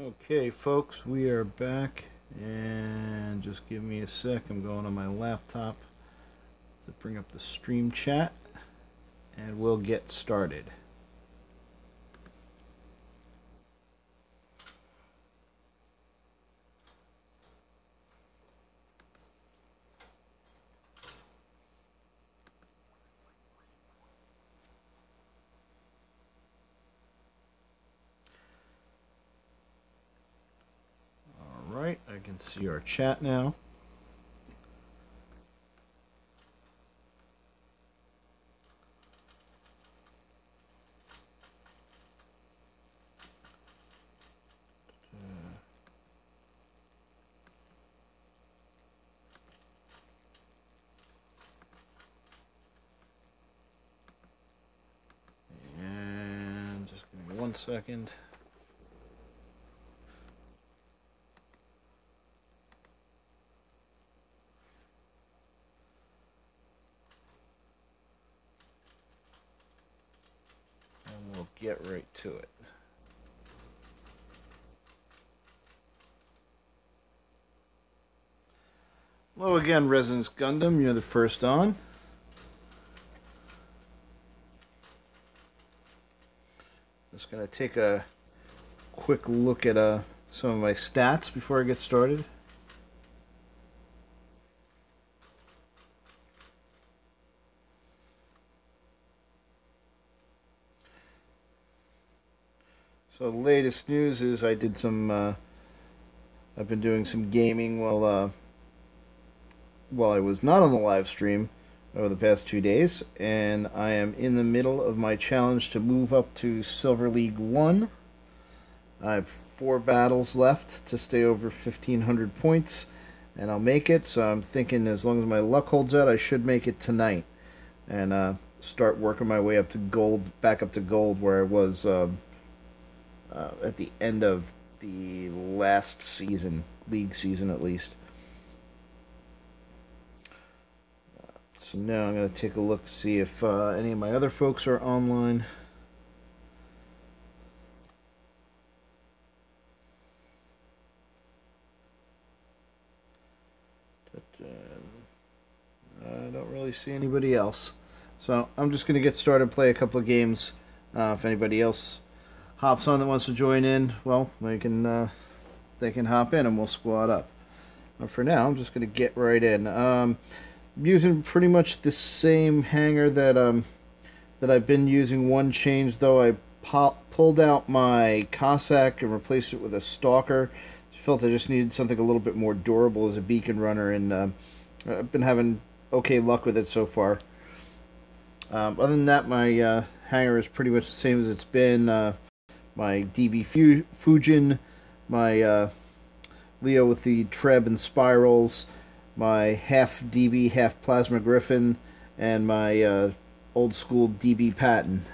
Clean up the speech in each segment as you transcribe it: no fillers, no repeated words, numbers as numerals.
Okay, folks, we are back, and just give me a sec. I'm going on my laptop to bring up the stream chat, and we'll get started. Alright, I can see our chat now. And just give me 1 second. And we'll get right to it. Hello again, Resonance Gundam. You're the first on. Just going to take a quick look at some of my stats before I get started. So the latest news is I did some, I've been doing some gaming while I was not on the live stream over the past 2 days, and I am in the middle of my challenge to move up to Silver League 1. I have 4 battles left to stay over 1,500 points, and I'll make it, so I'm thinking as long as my luck holds out, I should make it tonight, and start working my way up to gold, back up to gold where I was at the end of the last season, league season at least. So now I'm going to take a look to see if any of my other folks are online. I don't really see anybody else. So I'm just going to get started, play a couple of games. If anybody else hops on that wants to join in, well, they can hop in and we'll squad up. But for now, I'm just going to get right in. I'm using pretty much the same hangar that I've been using. One change though, I pulled out my Cossack and replaced it with a Stalker. Felt I just needed something a little bit more durable as a beacon runner, and I've been having okay luck with it so far. Other than that, my hangar is pretty much the same as it's been. My DB Fujin, my Leo with the Treb and spirals, my half DB, half Plasma Griffin, and my old school DB Patton.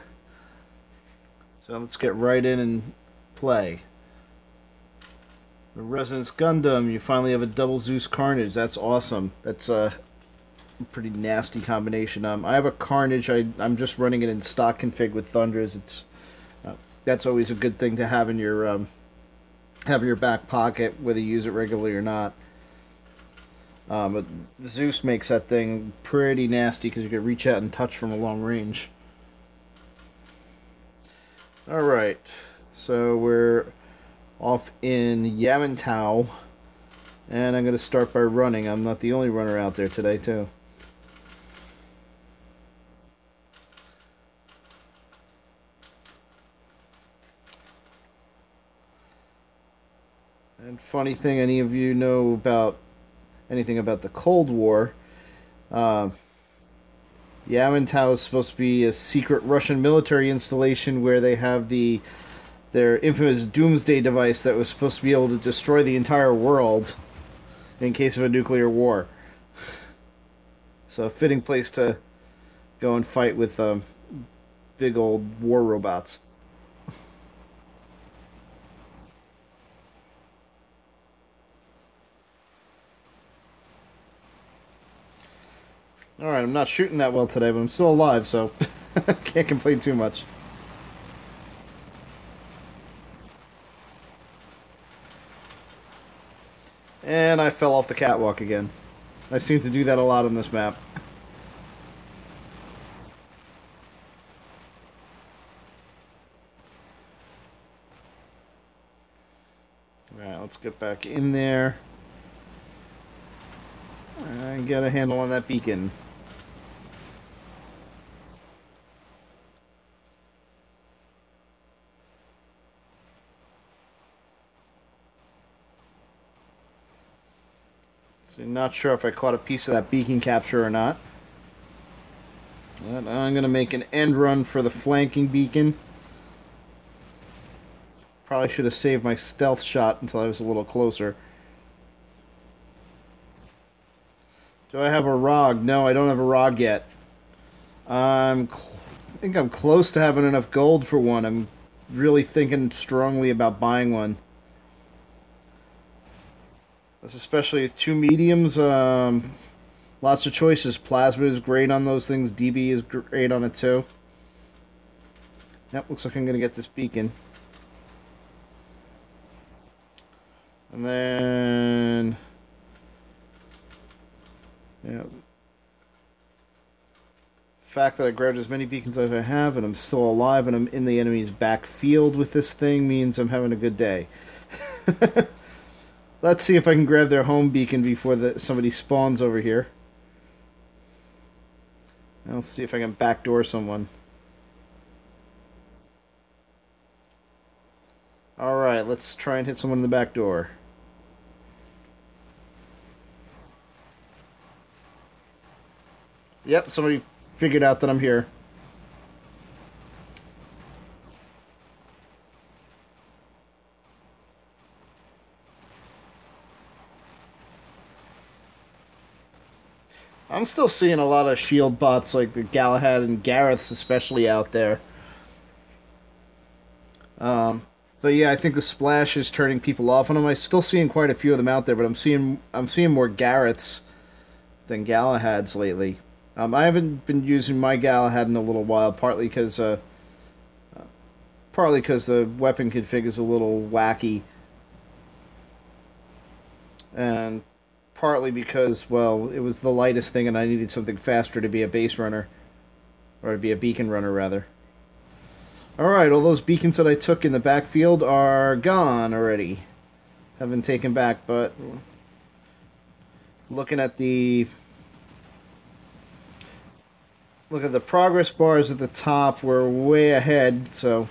So let's get right in and play. The Resonance Gundam, you finally have a double Zeus Carnage. That's awesome. That's a pretty nasty combination. I have a Carnage. I'm just running it in stock config with Thunders. It's that's always a good thing to have in your back pocket, whether you use it regularly or not. But Zeus makes that thing pretty nasty because you can reach out and touch from a long range. Alright, so we're off in Yamantau, and I'm going to start by running. I'm not the only runner out there today, too. And funny thing, any of you know about anything about the Cold War, Yamantau is supposed to be a secret Russian military installation where they have their infamous doomsday device that was supposed to be able to destroy the entire world in case of a nuclear war. So a fitting place to go and fight with big old war robots. Alright, I'm not shooting that well today, but I'm still alive, so can't complain too much. And I fell off the catwalk again. I seem to do that a lot on this map. Alright, let's get back in there. And get a handle on that beacon. So not sure if I caught a piece of that beacon capture or not. But I'm going to make an end run for the flanking beacon. Probably should have saved my stealth shot until I was a little closer. Do I have a ROG? No, I don't have a ROG yet. I think I'm close to having enough gold for one. I'm really thinking strongly about buying one. Especially with two mediums, lots of choices. Plasma is great on those things. DB is great on it too. Yep, looks like I'm going to get this beacon. And then... yeah. The fact that I grabbed as many beacons as I have and I'm still alive and I'm in the enemy's backfield with this thing means I'm having a good day. Let's see if I can grab their home beacon before somebody spawns over here. I'll see if I can backdoor someone. Alright, let's try and hit someone in the back door. Yep, somebody figured out that I'm here. I'm still seeing a lot of shield bots like the Galahad and Gareth's especially out there. But yeah, I think the splash is turning people off on them. I'm still seeing quite a few of them out there, but I'm seeing more Gareth's than Galahad's lately. I haven't been using my Galahad in a little while, partly because the weapon config is a little wacky, and partly because, well, it was the lightest thing and I needed something faster to be a base runner, or to be a beacon runner rather. Alright, all those beacons that I took in the backfield are gone already. Haven't taken back, but looking at the progress bars at the top, we're way ahead, so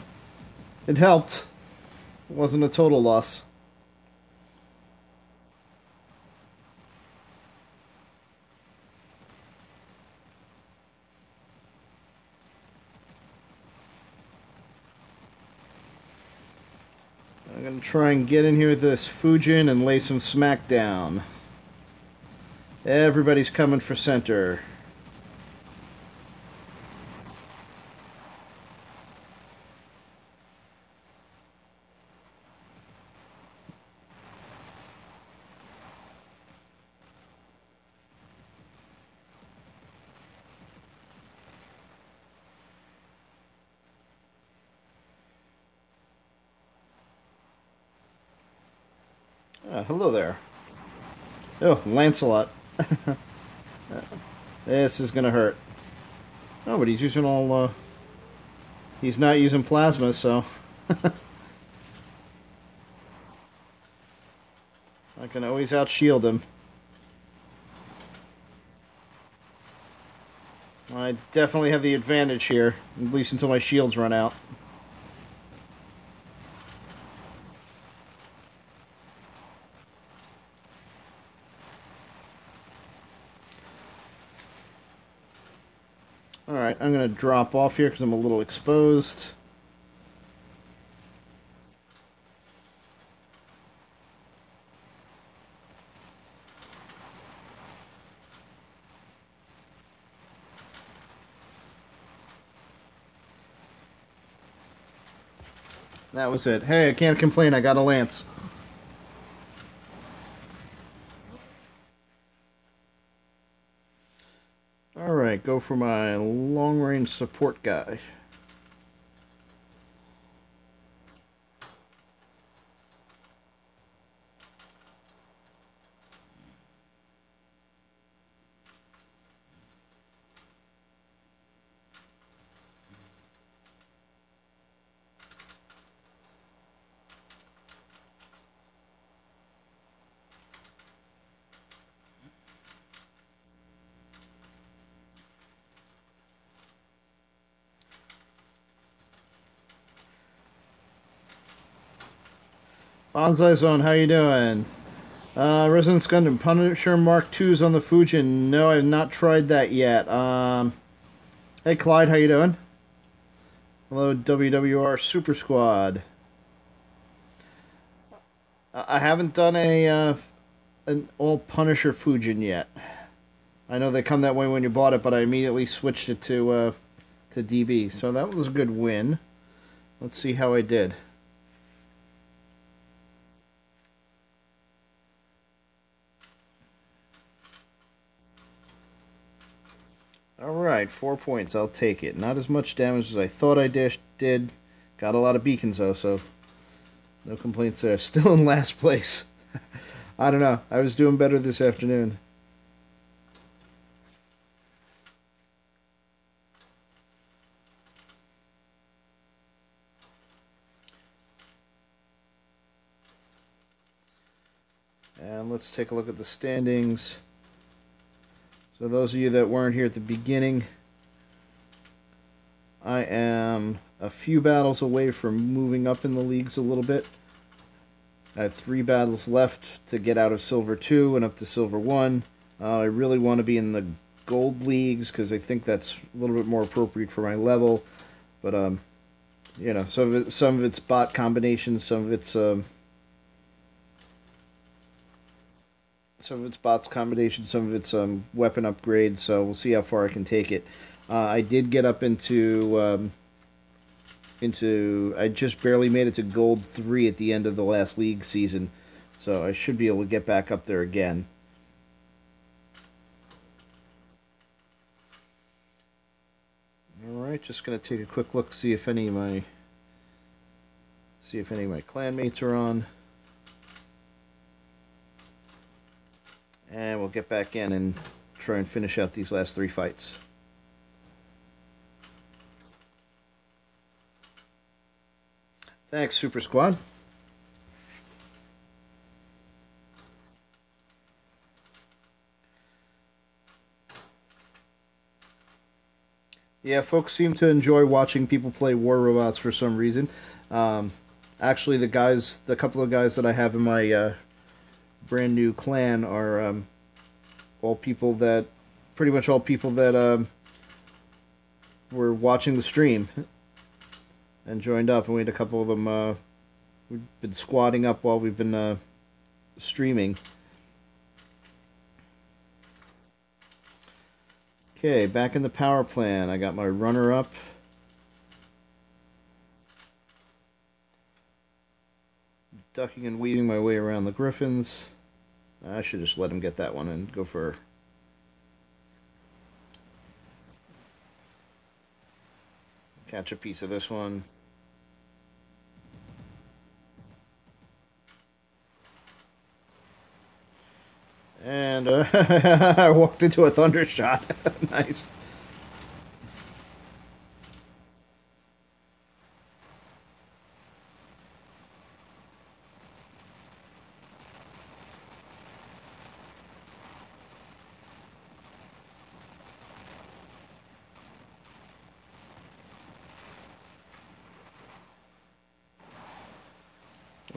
it helped. It wasn't a total loss. I'm going to try and get in here with this Fujin and lay some smack down. Everybody's coming for center. Hello there. Oh, Lancelot. This is gonna hurt. Oh, but he's using all, he's not using plasma, so... I can always outshield him. I definitely have the advantage here, at least until my shields run out. Alright, I'm going to drop off here because I'm a little exposed. That was it. Hey, I can't complain, I got a lance. Alright, go for my long-range support guy. Bonsai Zone, how you doing? Resonance Gundam, Punisher Mark II's on the Fujin. No, I have not tried that yet. Hey Clyde, how you doing? Hello, WWR Super Squad. I haven't done an all Punisher Fujin yet. I know they come that way when you bought it, but I immediately switched it to DB, so that was a good win. Let's see how I did. Alright, 4 points. I'll take it. Not as much damage as I thought I did. Got a lot of beacons, though, so no complaints there. Still in last place. I don't know. I was doing better this afternoon. And let's take a look at the standings. So those of you that weren't here at the beginning, I am a few battles away from moving up in the leagues a little bit. I have 3 battles left to get out of Silver 2 and up to Silver 1. I really want to be in the Gold leagues because I think that's a little bit more appropriate for my level. But, you know, some of it's bot combinations, some of it's bots combinations, some of it's weapon upgrades, so we'll see how far I can take it. I did get up into I just barely made it to Gold 3 at the end of the last league season, so I should be able to get back up there again. Alright, just going to take a quick look, see if any of my clanmates are on. And we'll get back in and try and finish out these last 3 fights. Thanks, Super Squad. Yeah, folks seem to enjoy watching people play War Robots for some reason. Actually, the couple of guys that I have in my brand new clan are pretty much all people that were watching the stream and joined up, and we had a couple of them we've been squatting up while we've been streaming. Okay, back in the power plant. I got my runner up. Ducking and weaving my way around the Griffins. I should just let him get that one and go for... catch a piece of this one. And I walked into a thunder shot. Nice.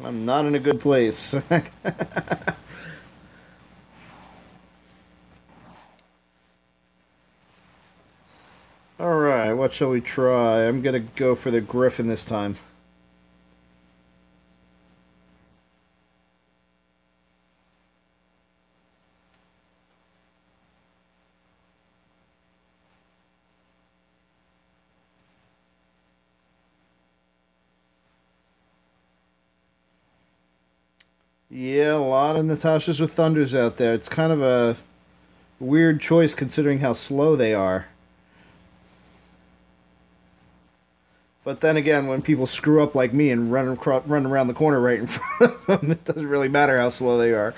I'm not in a good place. Alright, what shall we try? I'm gonna go for the Griffin this time. Yeah, a lot of Natashas with Thunders out there. It's kind of a weird choice considering how slow they are. But then again, when people screw up like me and run around the corner right in front of them, it doesn't really matter how slow they are.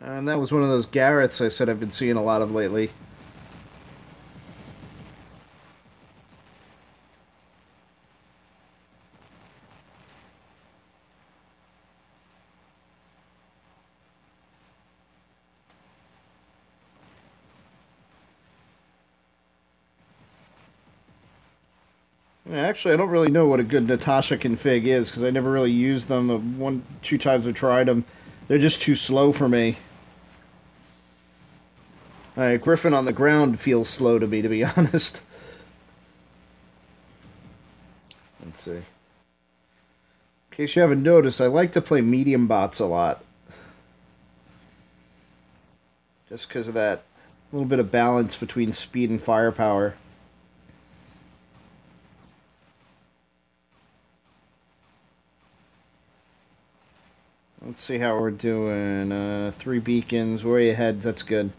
And that was one of those Gareths I said I've been seeing a lot of lately. Actually, I don't really know what a good Natasha config is because I never really used them. The 1, 2 times I've tried them, they're just too slow for me. Griffin on the ground feels slow to me, to be honest. Let's see. In case you haven't noticed, I like to play medium bots a lot. Just because of that little bit of balance between speed and firepower. Let's see how we're doing. 3 beacons. Where are you ahead? That's good.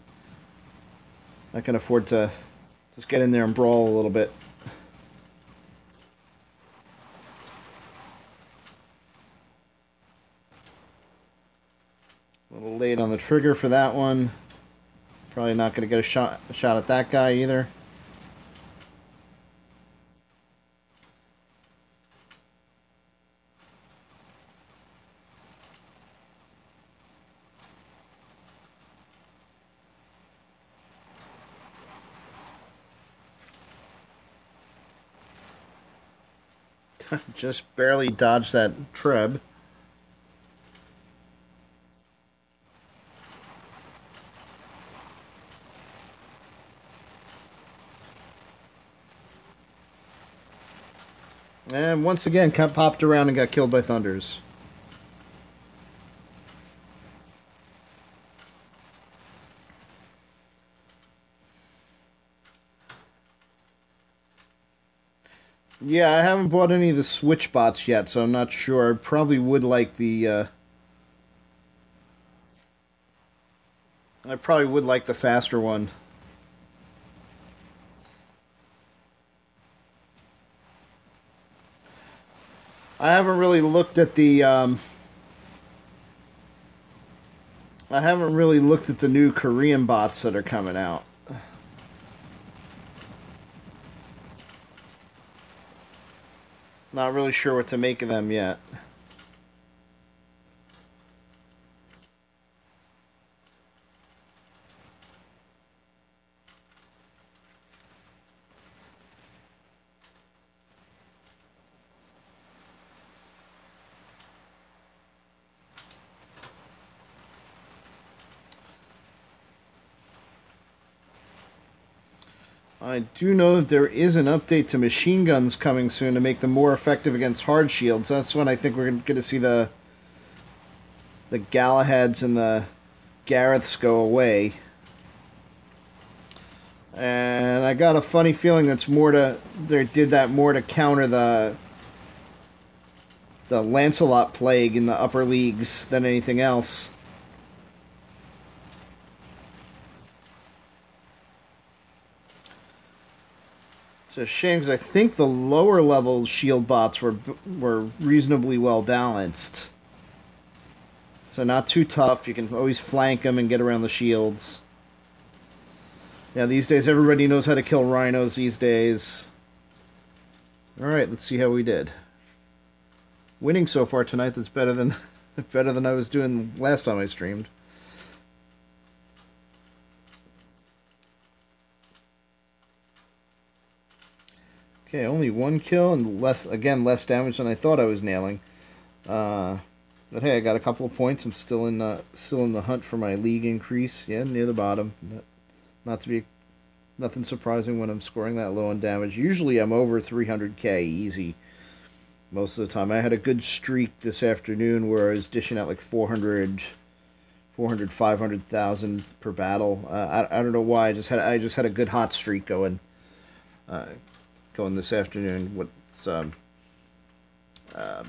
I can afford to just get in there and brawl a little bit. A little late on the trigger for that one. Probably not going to get a shot at that guy either. Just barely dodged that treb. And once again, popped around and got killed by thunders. Yeah, I haven't bought any of the Switch bots yet, so I'm not sure. I probably would like the, I probably would like the faster one. I haven't really looked at the, I haven't really looked at the new Korean bots that are coming out. Not really sure what to make of them yet. I do know that there is an update to machine guns coming soon to make them more effective against hard shields. That's when I think we're going to see the Galahads and the Gareths go away. And I got a funny feeling that's more to they did that more to counter the Lancelot plague in the upper leagues than anything else. It's a shame because I think the lower level shield bots were reasonably well balanced. So not too tough. You can always flank them and get around the shields. Yeah, these days everybody knows how to kill rhinos these days. Alright, let's see how we did. Winning so far tonight, that's better than I was doing last time I streamed. Okay, only 1 kill and less damage than I thought I was nailing. But hey, I got a couple of points. I'm still in the hunt for my league increase. Yeah, near the bottom. Not to be nothing surprising when I'm scoring that low on damage. Usually I'm over 300k easy most of the time. I had a good streak this afternoon where I was dishing out like 400, 500,000 per battle. I don't know why. I just had a good hot streak going this afternoon. What's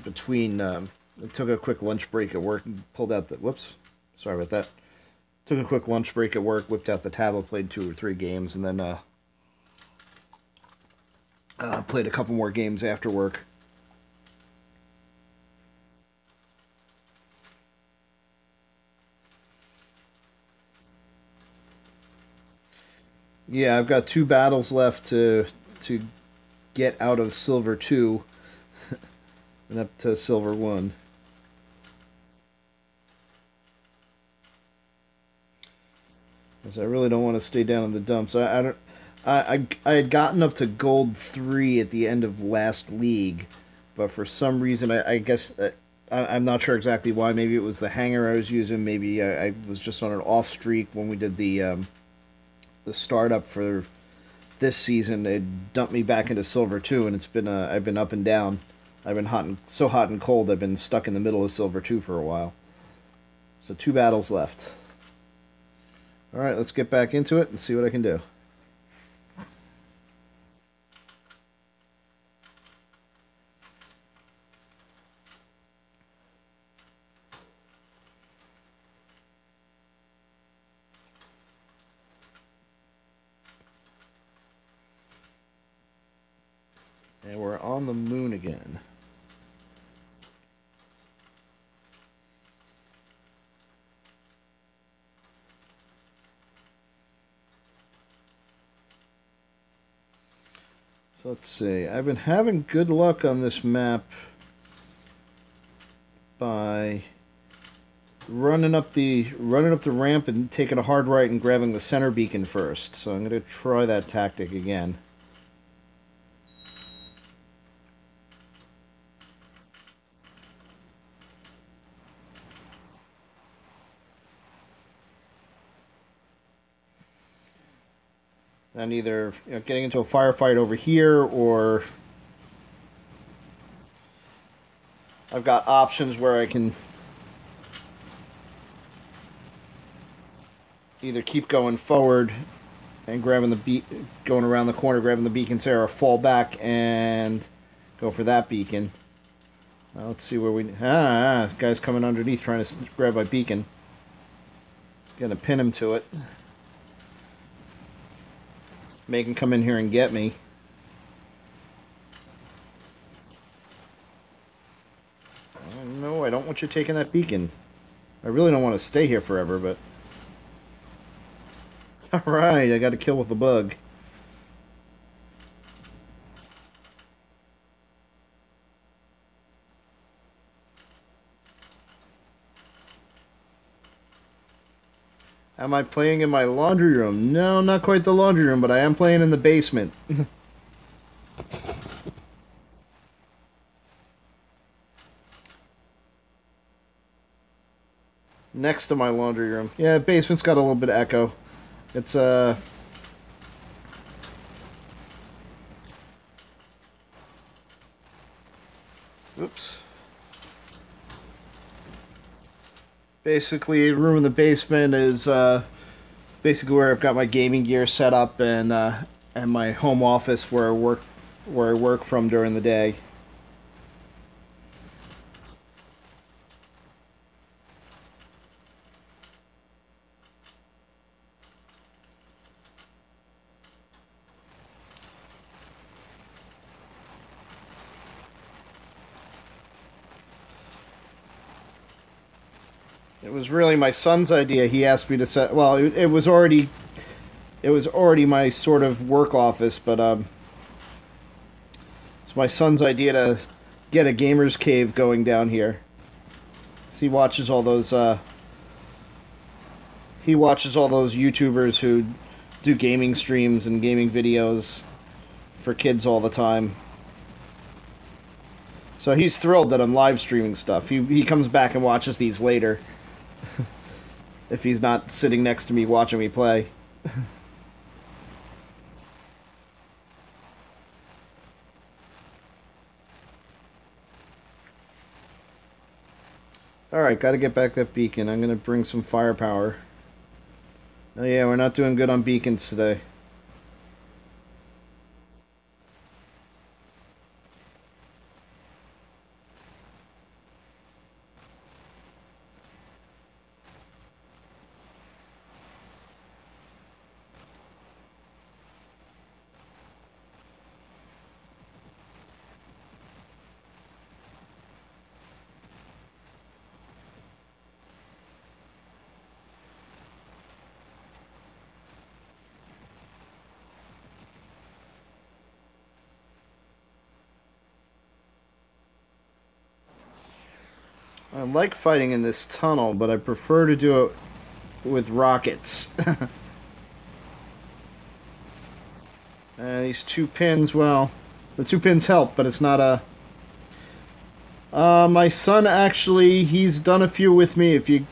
between I took a quick lunch break at work and pulled out the whoops. Sorry about that. Took a quick lunch break at work, whipped out the tablet, played 2 or 3 games, and then played a couple more games after work. Yeah, I've got 2 battles left to get out of Silver 2 and up to Silver 1. Because I really don't want to stay down in the dumps. I don't. I had gotten up to Gold 3 at the end of last league, but for some reason, I guess I'm not sure exactly why. Maybe it was the hangar I was using. Maybe I was just on an off streak when we did the startup for this season. It dumped me back into Silver 2, and it's been I've been up and down. I've been so hot and cold. I've been stuck in the middle of Silver 2 for a while. So 2 battles left. All right, let's get back into it and see what I can do. And we're on the moon again. So let's see. I've been having good luck on this map by running up the ramp and taking a hard right and grabbing the center beacon first. So I'm going to try that tactic again. And either getting into a firefight over here, or I've got options where I can either keep going forward and grabbing going around the corner, grabbing the beacons there, or fall back and go for that beacon. Let's see where guy's coming underneath trying to grab my beacon. Gonna pin him to it. Make him come in here and get me. No, I don't want you taking that beacon. I really don't want to stay here forever, but... Alright, I got a kill with the bug. Am I playing in my laundry room? No, not quite the laundry room, but I am playing in the basement. Next to my laundry room. Yeah, basement's got a little bit of echo. It's, oops. Basically, a room in the basement is basically where I've got my gaming gear set up, and my home office where I work from during the day. It was really my son's idea. He asked me to set. Well, it was already my sort of work office, but it's my son's idea to get a gamer's cave going down here. So he watches all those YouTubers who do gaming streams and gaming videos for kids all the time. So he's thrilled that I'm live streaming stuff. He comes back and watches these later. If he's not sitting next to me watching me play. Alright, gotta get back that beacon. I'm gonna bring some firepower. Oh yeah, we're not doing good on beacons today. I like fighting in this tunnel, but I prefer to do it with rockets. These 2 pins, well, the 2 pins help, but it's not a... my son actually, he's done a few with me. If you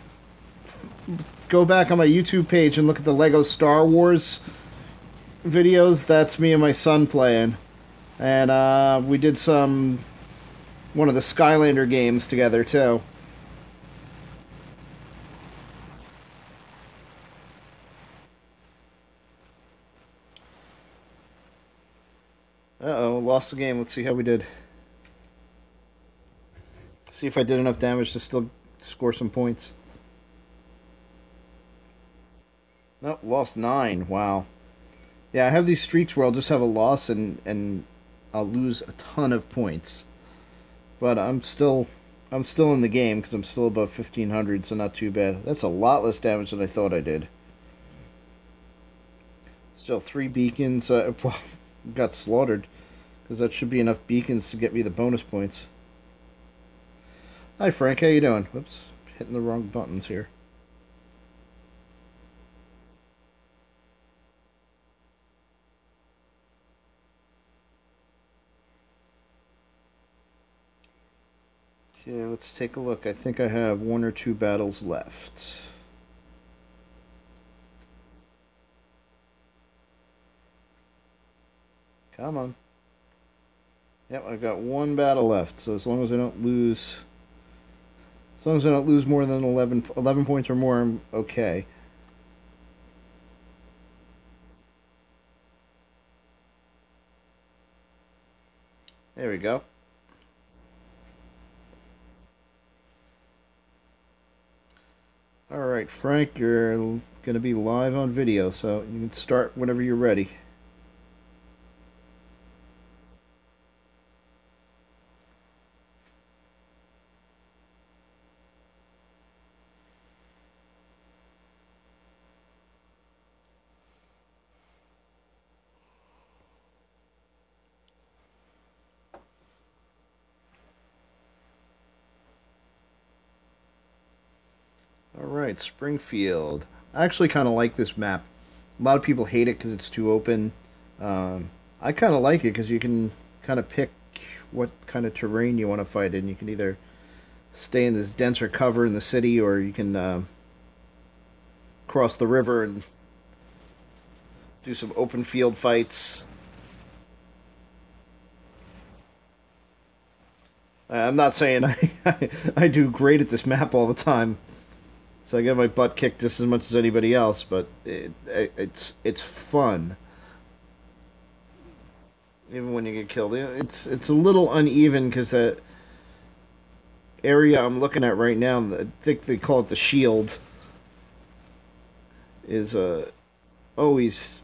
go back on my YouTube page and look at the Lego Star Wars videos, that's me and my son playing. And we did one of the Skylander games together, too. Uh-oh, lost the game. Let's see how we did. See if I did enough damage to still score some points. Nope, lost 9. Wow. Yeah, I have these streaks where I'll just have a loss and I'll lose a ton of points. But I'm still in the game because I'm still above 1500, so not too bad. That's a lot less damage than I thought I did. Still 3 beacons. Well, got slaughtered because that should be enough beacons to get me the bonus points. Hi Frank, how you doing? Whoops, hitting the wrong buttons here. Okay, let's take a look. I think I have 1 or 2 battles left. Come on. Yep, I've got 1 battle left, so as long as I don't lose... As long as I don't lose more than 11 points or more, I'm okay. There we go. Alright, Frank, you're going to be live on video, so you can start whenever you're ready. Alright, Springfield. I actually kind of like this map. A lot of people hate it because it's too open. I kind of like it because you can kind of pick what kind of terrain you want to fight in. You can either stay in this denser cover in the city, or you can cross the river and do some open field fights. I'm not saying I do great at this map all the time. So I get my butt kicked just as much as anybody else, but it's fun. Even when you get killed, it's a little uneven because that area I'm looking at right now, I think they call it the shield, is always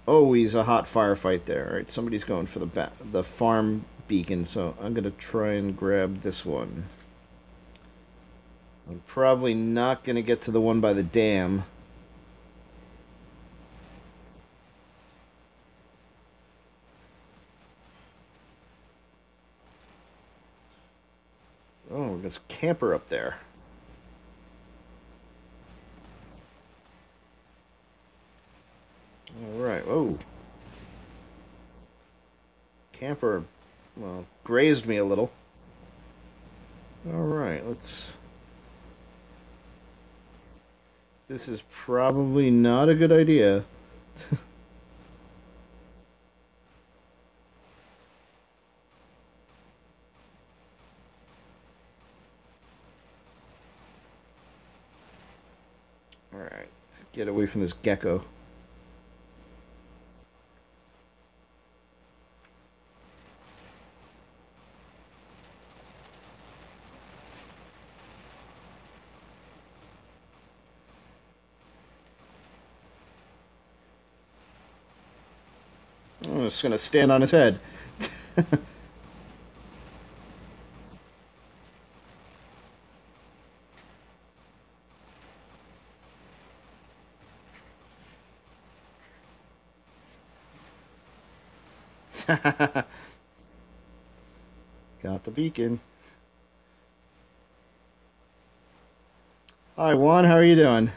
a hot firefight there. All right, somebody's going for the farm beacon, so I'm gonna try and grab this one. I'm probably not going to get to the one by the dam. Oh, there's a camper up there. Alright, oh. Camper, well, grazed me a little. Alright, let's... This is probably not a good idea. Alright, get away from this gecko. I'm just gonna stand on his head. Got the beacon. Hi Juan, how are you doing?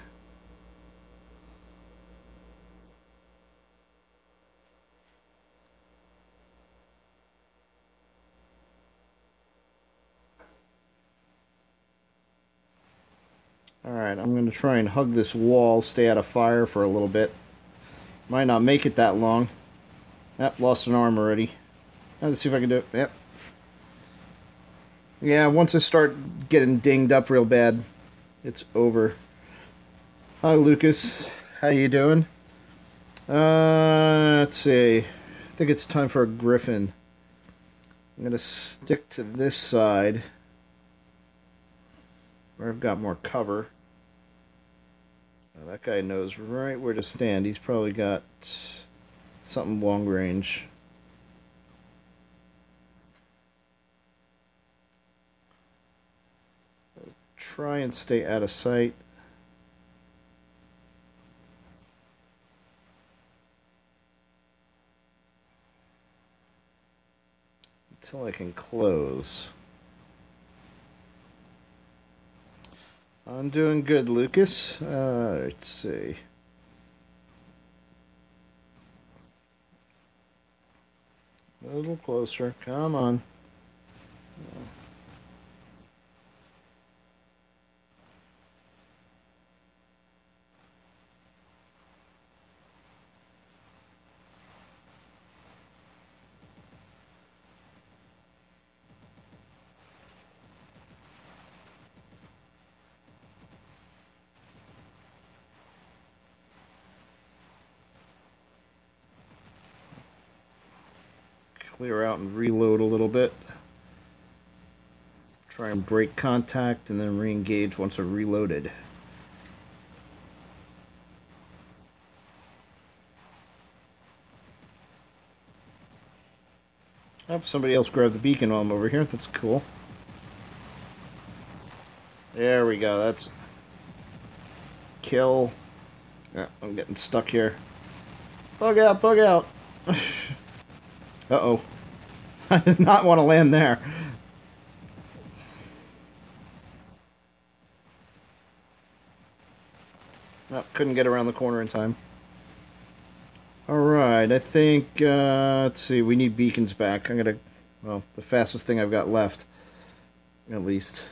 Alright, I'm going to try and hug this wall, stay out of fire for a little bit. Might not make it that long. Yep, lost an arm already. Let's see if I can do it. Yep. Yeah, once I start getting dinged up real bad, it's over. Hi Lucas, how you doing? Let's see. I think it's time for a griffin. I'm going to stick to this side where I've got more cover. Now, that guy knows right where to stand. He's probably got something long range. Try and stay out of sight. Until I can close. I'm doing good, Lucas. Let's see. A little closer. Come on. Clear out and reload a little bit. Try and break contact and then re-engage once I've reloaded. I have somebody else grab the beacon while I'm over here. That's cool. There we go. That's kill. Yeah, I'm getting stuck here. Bug out, bug out. Uh-oh. I did not want to land there. Oh, couldn't get around the corner in time. Alright, I think, let's see, we need beacons back. I'm gonna, well, the fastest thing I've got left, at least.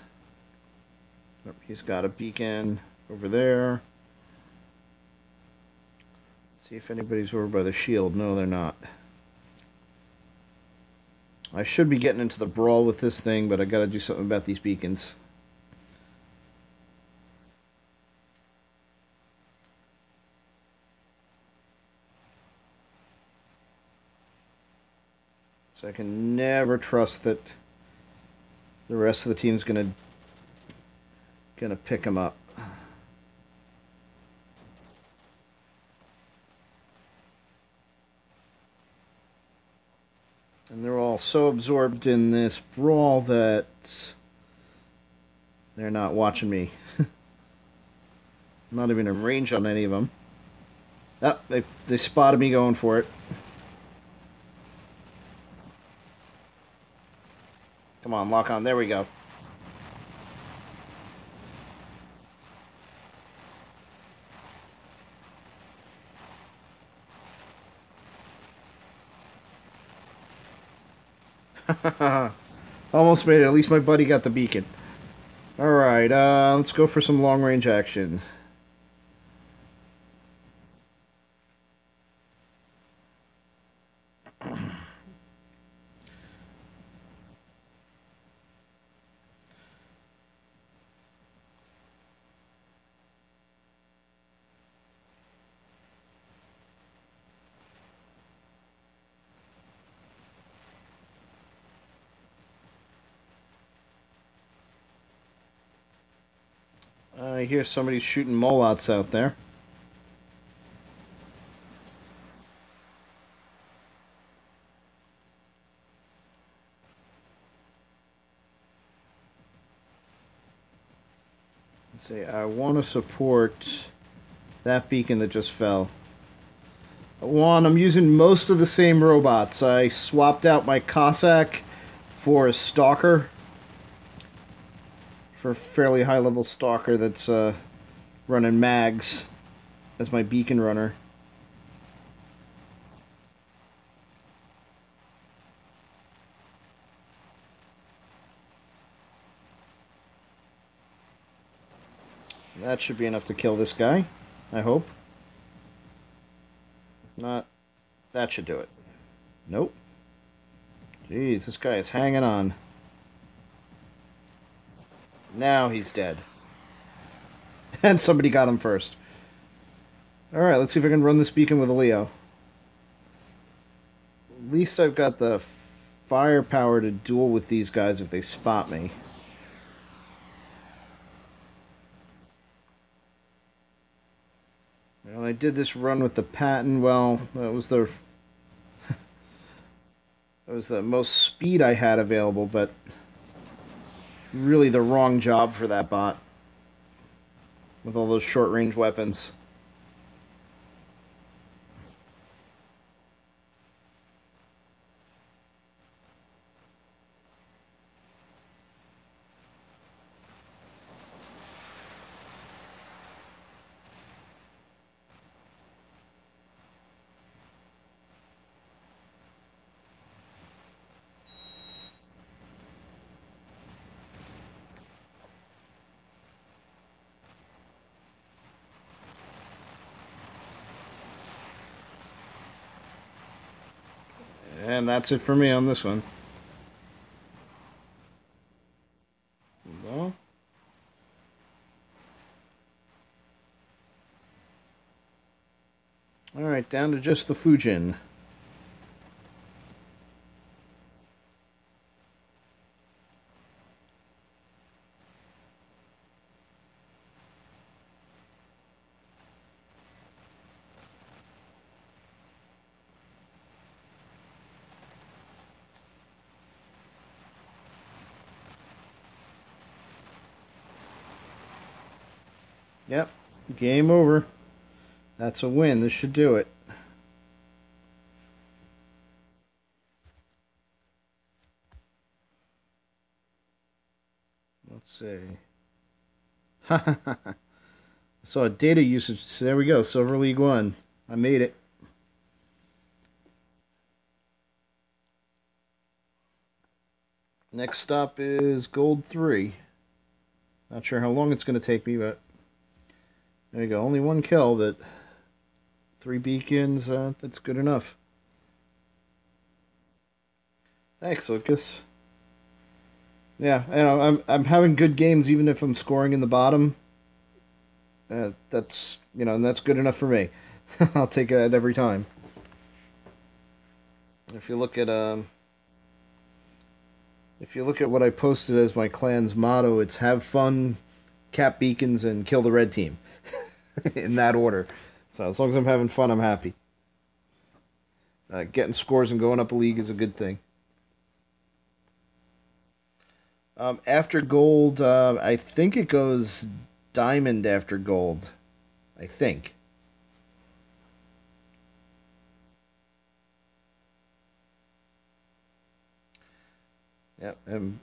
He's got a beacon over there. See if anybody's over by the shield. No, they're not. I should be getting into the brawl with this thing, but I gotta do something about these beacons. So I can never trust that the rest of the team's gonna pick him up. And they're all so absorbed in this brawl that they're not watching me. Not even in range on any of them. Oh, they spotted me going for it. Come on, lock on. There we go. Almost made it. At least my buddy got the beacon. Alright, let's go for some long-range action. I hear somebody shooting molots out there. Let's see, I want to support that beacon that just fell. Juan, I'm using most of the same robots. I swapped out my Cossack for a Stalker for a fairly high-level stalker that's running mags as my beacon runner. That should be enough to kill this guy, I hope. If not, that should do it. Nope. Jeez, this guy is hanging on. Now he's dead. And somebody got him first. Alright, let's see if I can run this beacon with a Leo. At least I've got the firepower to duel with these guys if they spot me. When I did this run with the Patton, well, that was the most speed I had available, but really the wrong job for that bot with all those short-range weapons. And that's it for me on this one. Well. Alright, down to just the Fujin. Yep, game over. That's a win. This should do it. Let's see. So data usage. So there we go. Silver League 1. I made it. Next stop is Gold 3. Not sure how long it's going to take me, but there you go. Only one kill, but 3 beacons. That's good enough. Thanks, Lucas. Yeah, you know, I'm having good games even if I'm scoring in the bottom. That's, you know, and that's good enough for me. I'll take it every time. If you look at what I posted as my clan's motto, it's have fun, cap beacons, and kill the red team. In that order. So as long as I'm having fun, I'm happy. Getting scores and going up a league is a good thing. After gold, I think it goes diamond after gold. I think. Yeah, in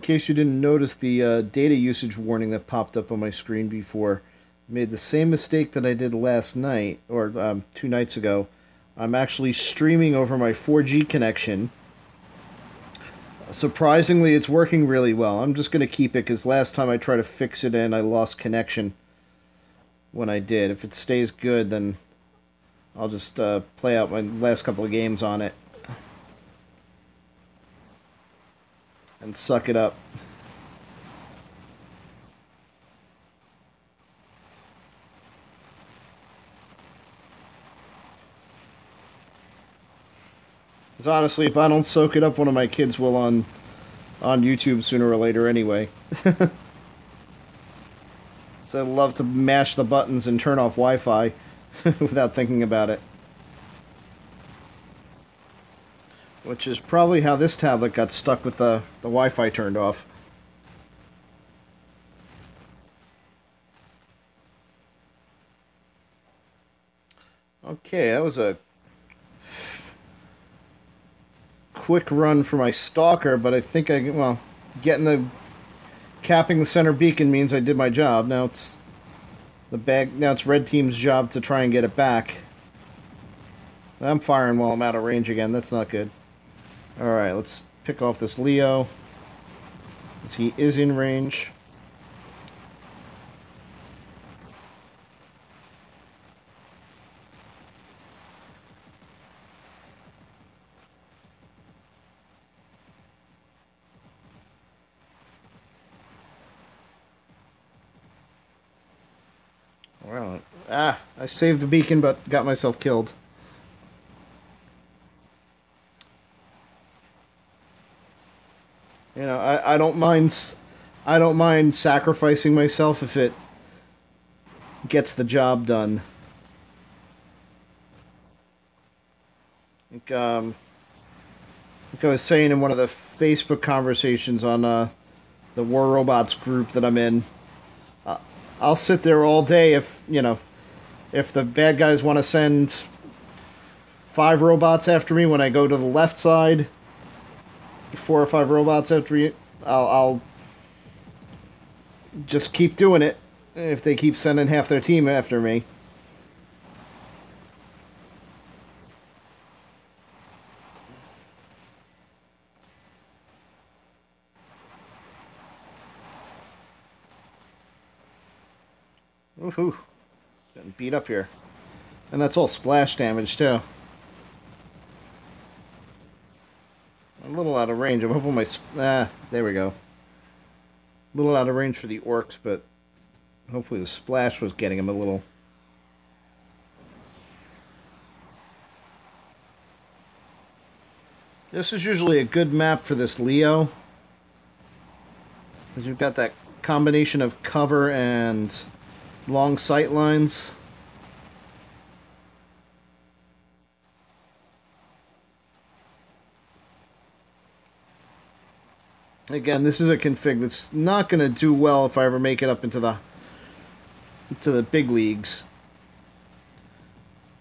case you didn't notice the data usage warning that popped up on my screen before, I made the same mistake that I did last night, or 2 nights ago. I'm actually streaming over my 4G connection. Surprisingly, it's working really well. I'm just going to keep it because last time I tried to fix it and I lost connection when I did. If it stays good, then I'll just play out my last couple of games on it. And suck it up. Because honestly, if I don't soak it up, one of my kids will on YouTube sooner or later anyway. So I love to mash the buttons and turn off Wi-Fi without thinking about it. Which is probably how this tablet got stuck with the Wi-Fi turned off. Okay, that was a quick run for my stalker, but I think well, getting capping the center beacon means I did my job. Now it's now it's red team's job to try and get it back. I'm firing while I'm out of range again. That's not good. Alright, let's pick off this Leo, as he is in range. Well, I saved the beacon, but got myself killed. You know, I don't mind sacrificing myself if it gets the job done. Like I was saying in one of the Facebook conversations on the War Robots group that I'm in, I'll sit there all day if, you know, if the bad guys want to send 5 robots after me when I go to the left side, 4 or 5 robots after me, I'll just keep doing it if they keep sending half their team after me. Woohoo. Getting beat up here. And that's all splash damage, too. I'm a little out of range. I'm hoping my... there we go. A little out of range for the orcs, but hopefully the splash was getting him a little. This is usually a good map for this Leo, because you've got that combination of cover and long sight lines. Again, this is a config that's not going to do well if I ever make it up into the big leagues.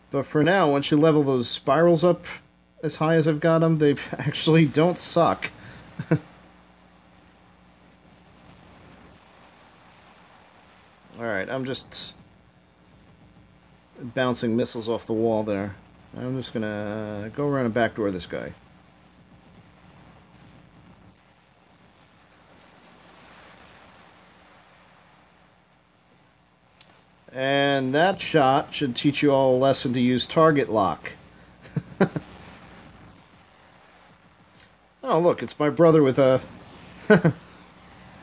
But for now, once you level those spirals up as high as I've got them, they actually don't suck. Alright, I'm just bouncing missiles off the wall there. I'm just going to go around and backdoor this guy. And that shot should teach you all a lesson to use target lock. Oh, look, it's my brother with a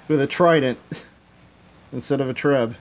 with a trident instead of a treb.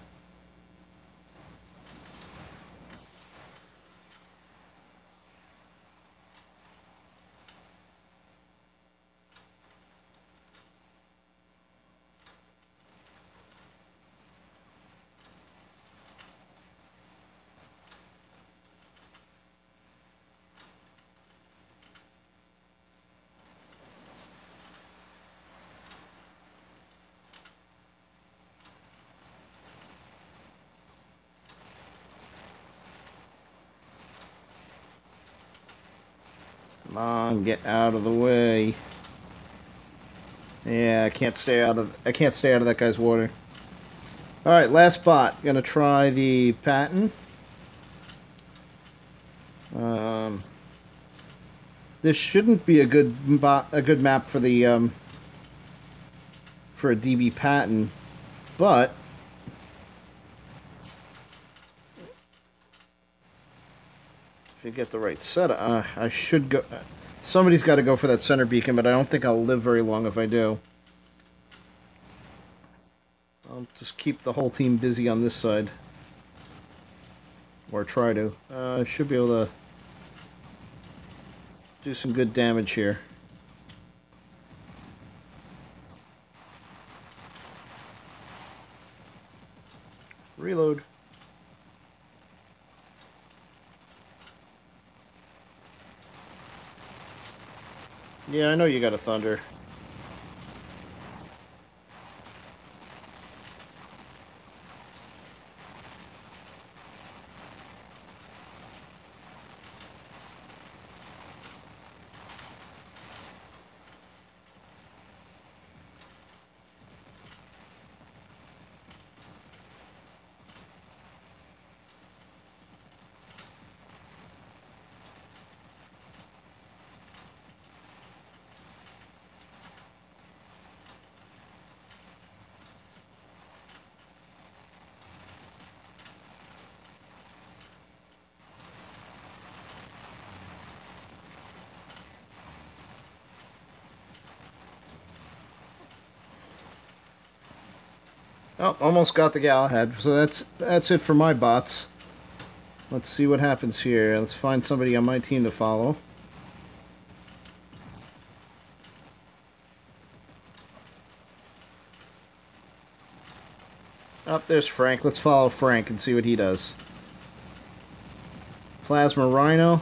Come on, get out of the way. Yeah, I can't stay out of that guy's water. Alright, last spot. Gonna try the Patton. This shouldn't be a good map for the for a DB Patton, but if you get the right setup, I should go. Somebody's got to go for that center beacon, but I don't think I'll live very long if I do. I'll just keep the whole team busy on this side. Or try to. I should be able to do some good damage here. Reload. Yeah, I know you got a thunder. Oh, almost got the Galahad. So that's it for my bots. Let's see what happens here. Let's find somebody on my team to follow. Oh, there's Frank. Let's follow Frank and see what he does. Plasma Rhino.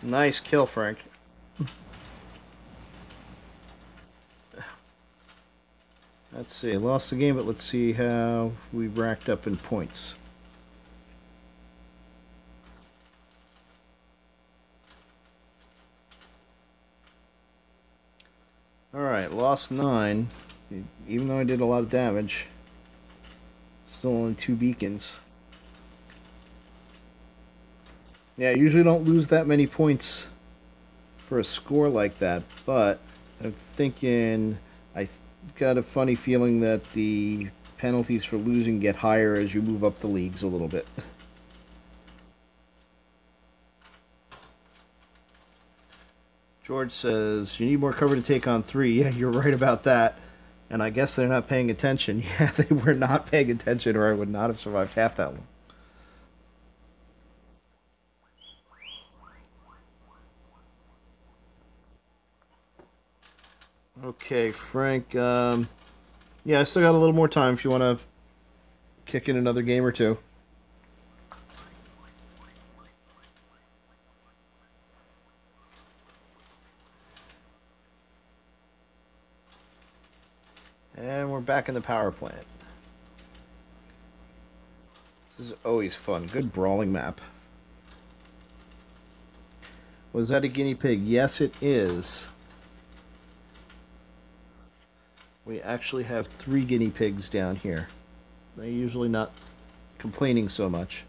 Nice kill, Frank. Let's see. Lost the game, but let's see how we racked up in points. Alright, lost 9. Even though I did a lot of damage. Still only 2 beacons. Yeah, I usually don't lose that many points for a score like that, but I'm thinking I got a funny feeling that the penalties for losing get higher as you move up the leagues a little bit. George says, you need more cover to take on 3. Yeah, you're right about that. And I guess they're not paying attention. Yeah, they were not paying attention or I would not have survived half that long. Okay, Frank. Yeah, I still got a little more time if you want to kick in another game or two. And we're back in the power plant. This is always fun. Good brawling map. Was that a guinea pig? Yes, it is. We actually have 3 guinea pigs down here. They're usually not complaining so much.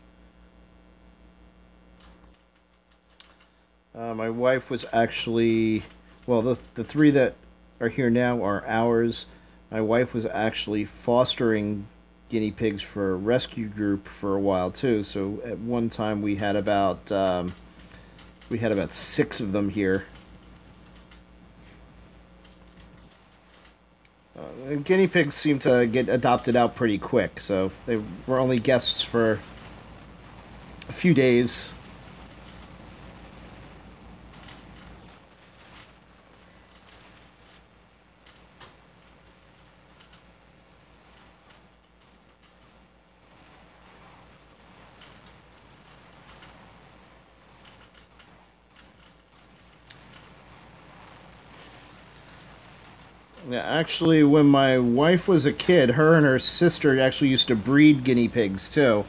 My wife was actually... Well, the 3 that are here now are ours. My wife was actually fostering guinea pigs for a rescue group for a while, too. So at one time we had about 6 of them here. Guinea pigs seem to get adopted out pretty quick, so they were only guests for a few days. Yeah, actually, when my wife was a kid, her and her sister actually used to breed guinea pigs, too.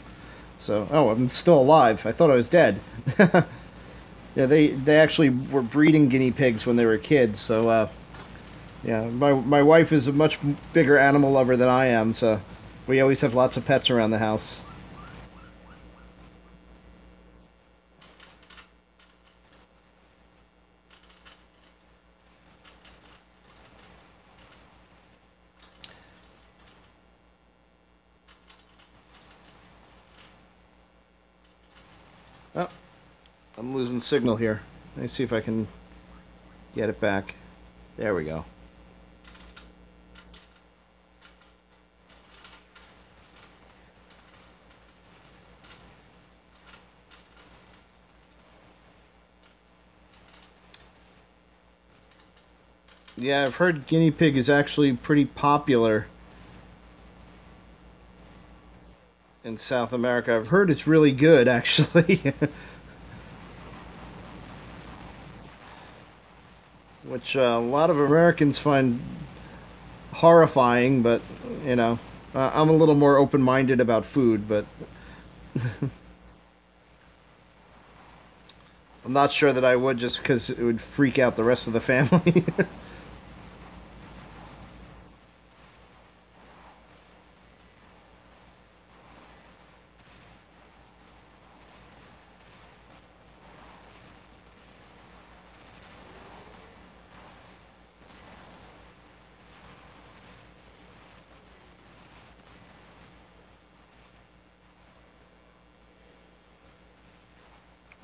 So, oh, I'm still alive. I thought I was dead. Yeah, they actually were breeding guinea pigs when they were kids, so, yeah, my wife is a much bigger animal lover than I am, so we always have lots of pets around the house. Oh, I'm losing signal here. Let me see if I can get it back. There we go. Yeah, I've heard guinea pig is actually pretty popular in South America. I've heard it's really good, actually. Which a lot of Americans find horrifying, but, you know, I'm a little more open-minded about food, but I'm not sure that I would just because it would freak out the rest of the family.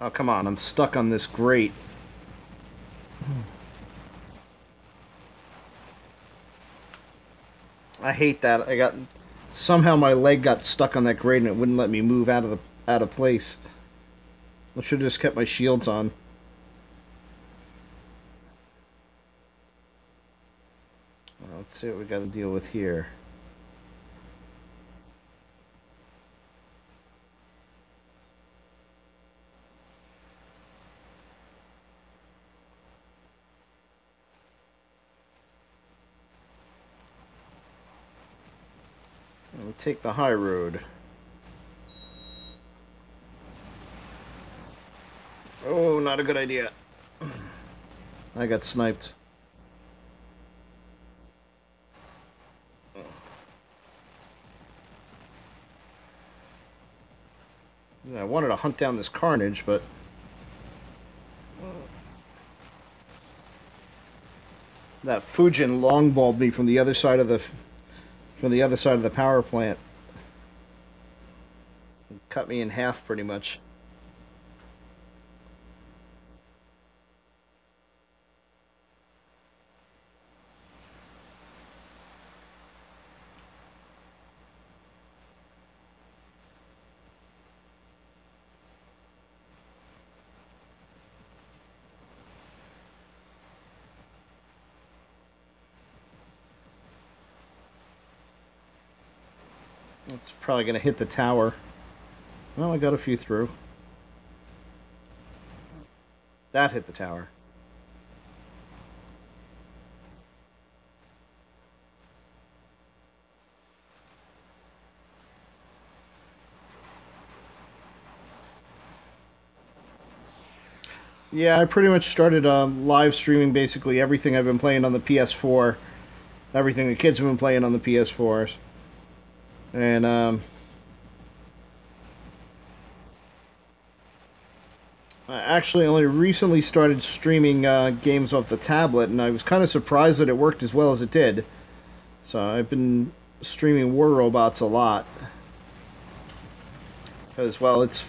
Oh, come on. I'm stuck on this grate. I hate that. Somehow my leg got stuck on that grate and it wouldn't let me move out of place. I should have just kept my shields on. Well, let's see what we got to deal with here. We'll take the high road. Oh, not a good idea. I got sniped. I wanted to hunt down this carnage, but that Fujin longballed me from the other side of the power plant. It cut me in half pretty much. It's probably going to hit the tower. Well, I got a few through. That hit the tower. Yeah, I pretty much started live streaming basically everything I've been playing on the PS4. Everything the kids have been playing on the PS4s. And, I actually only recently started streaming games off the tablet, and I was kind of surprised that it worked as well as it did. So I've been streaming War Robots a lot. Because, well, it's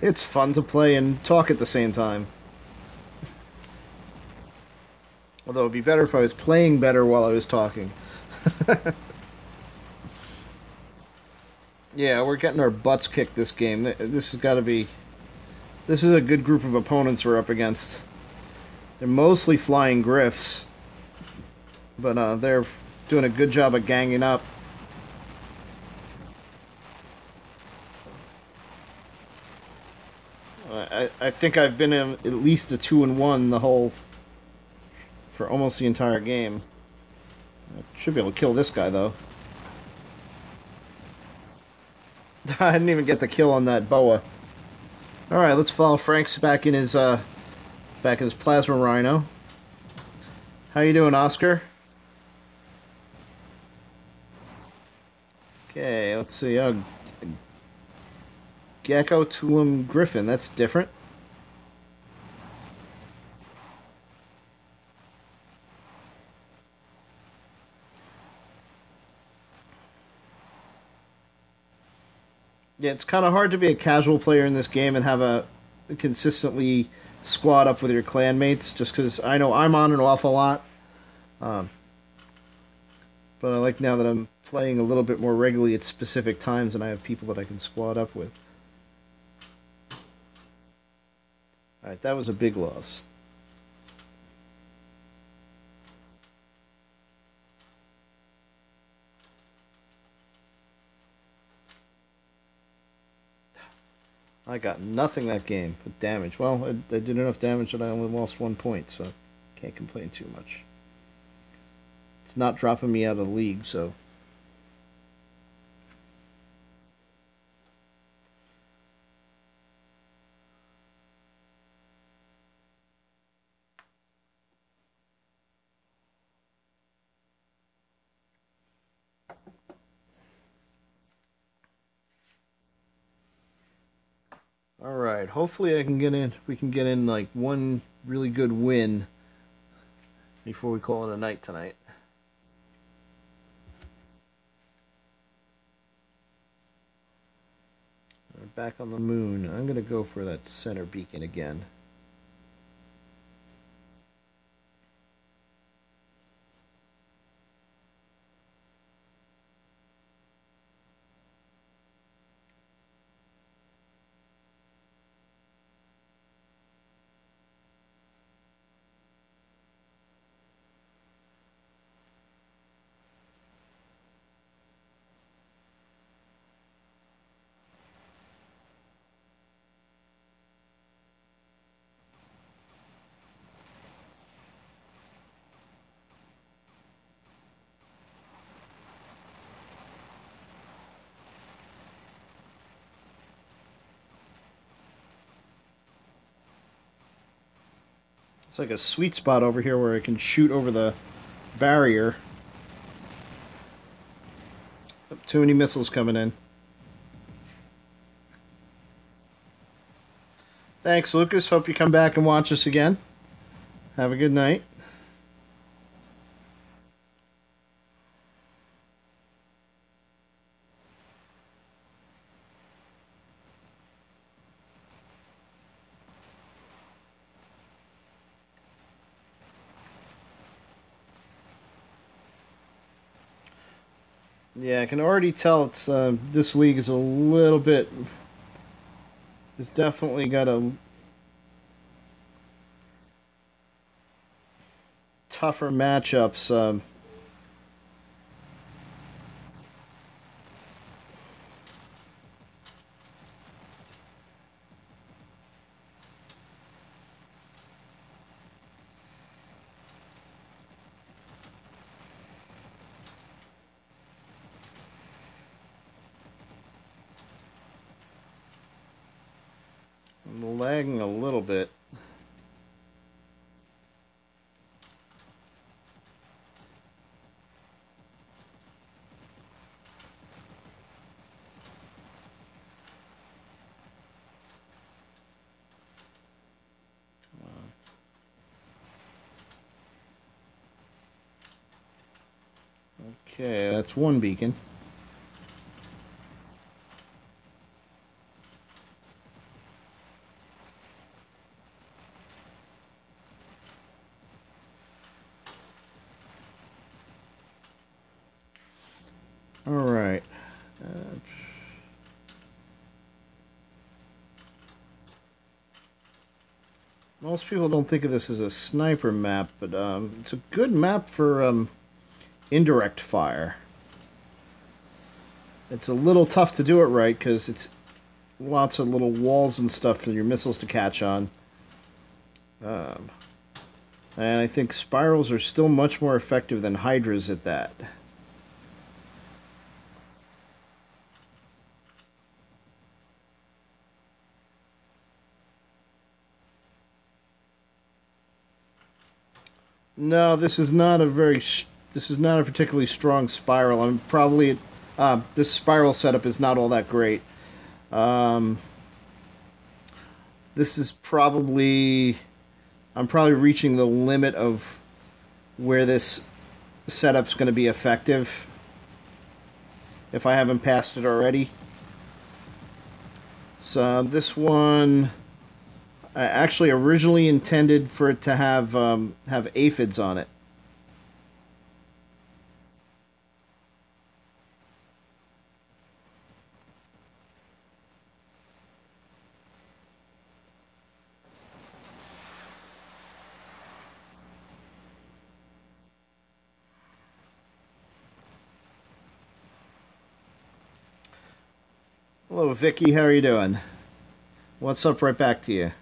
it's fun to play and talk at the same time. Although it'd be better if I was playing better while I was talking. Yeah, we're getting our butts kicked this game. This has got to be... This is a good group of opponents we're up against. They're mostly flying Griffs. But they're doing a good job of ganging up. I think I've been in at least a 2-1 the whole... for almost the entire game. I should be able to kill this guy, though. I didn't even get the kill on that boa. Alright, let's follow Frank's back in his plasma rhino. How you doing, Oscar? Okay, let's see. Oh, Gecko Tulum Griffin. That's different. Yeah, it's kind of hard to be a casual player in this game and have a consistently squad up with your clanmates, just because I know I'm on an awful lot. But I like now that I'm playing a little bit more regularly at specific times and I have people that I can squad up with. Alright, that was a big loss. I got nothing that game but damage. Well, I did enough damage that I only lost 1 point, so can't complain too much. It's not dropping me out of the league, so... Alright, hopefully we can get in like one really good win before we call it a night tonight. Our back on the moon. I'm going to go for that center beacon again. It's like a sweet spot over here where I can shoot over the barrier. Too many missiles coming in. Thanks, Lucas. Hope you come back and watch us again. Have a good night. Yeah, I can already tell it's this league is a little bit. It's definitely got a tougher matchups. I'm lagging a little bit. Okay, that's one beacon. All right. Most people don't think of this as a sniper map, but it's a good map for indirect fire. It's a little tough to do it right because it's lots of little walls and stuff for your missiles to catch on. And I think spirals are still much more effective than hydras at that. No, this is not a particularly strong spiral. I'm probably this spiral setup is not all that great. This is probably I'm probably reaching the limit of where this setup's going to be effective if I haven't passed it already. So this one I actually originally intended for it to have aphids on it. Hello, Vicky. How are you doing? What's up? Right back to you.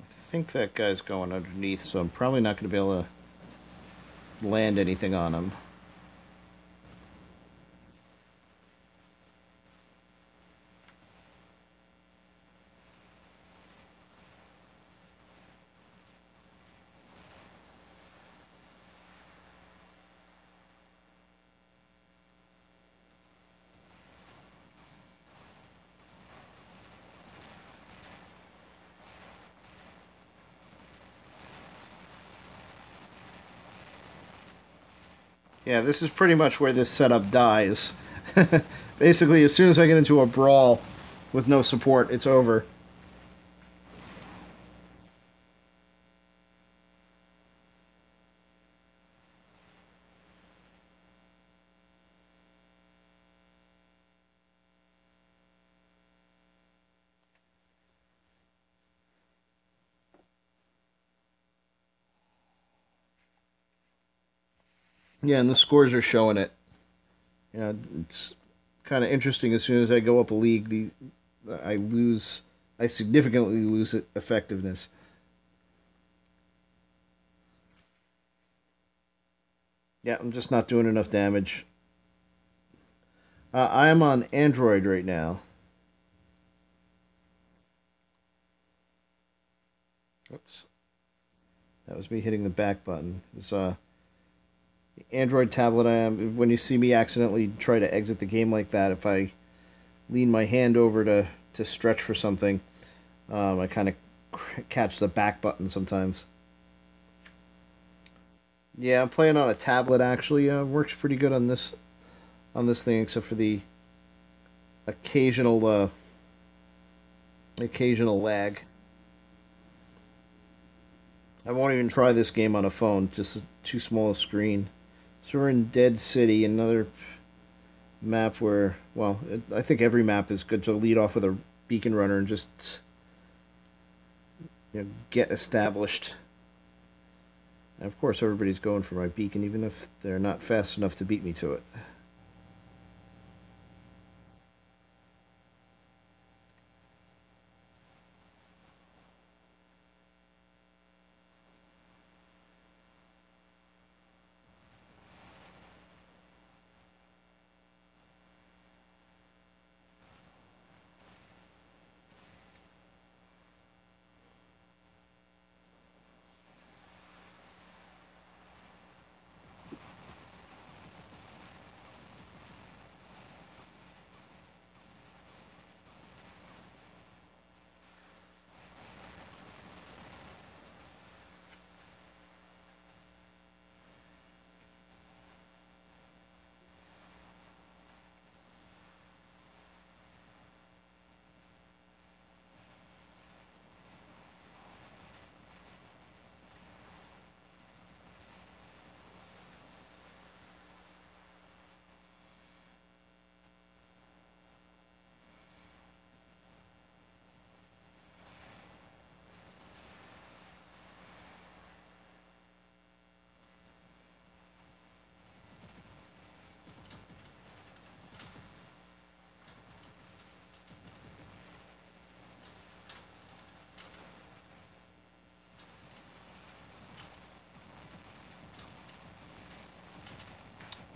I think that guy's going underneath, so I'm probably not going to be able to land anything on him. Yeah, this is pretty much where this setup dies. Basically, as soon as I get into a brawl with no support, it's over. Yeah, and the scores are showing it. Yeah, it's kind of interesting. As soon as I go up a league, I lose. I significantly lose effectiveness. Yeah, I'm just not doing enough damage. I am on Android right now. Oops, that was me hitting the back button. It's Android tablet. I am. When you see me accidentally try to exit the game like that, if I lean my hand over to stretch for something, I kind of catch the back button sometimes. Yeah, I'm playing on a tablet actually. Works pretty good on this thing, except for the occasional occasional lag. I won't even try this game on a phone, just too small a screen. So we're in Dead City, another map where, well, I think every map is good to lead off with a beacon runner and just get established. And of course, everybody's going for my beacon, even if they're not fast enough to beat me to it.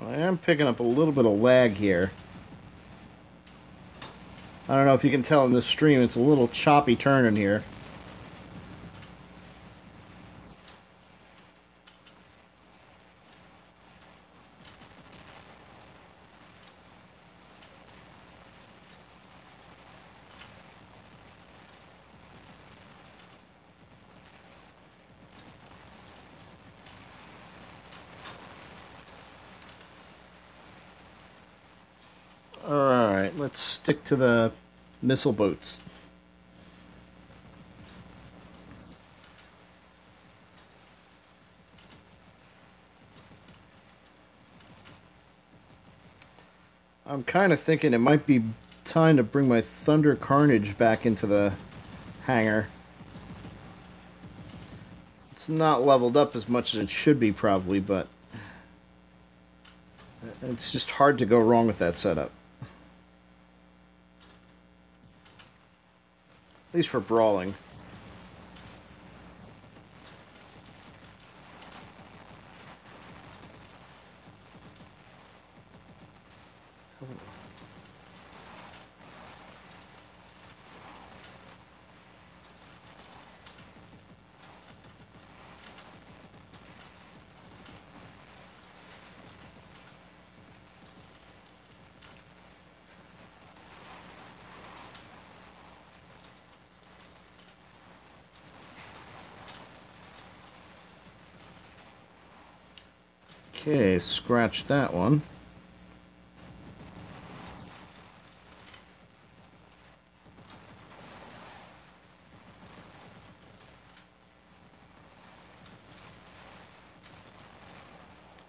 I am picking up a little bit of lag here. I don't know if you can tell in this stream, it's a little choppy turning here. Alright, let's stick to the missile boats. I'm kind of thinking it might be time to bring my Thunder Carnage back into the hangar. It's not leveled up as much as it should be probably, but it's just hard to go wrong with that setup. At least for brawling. Okay, scratch that one.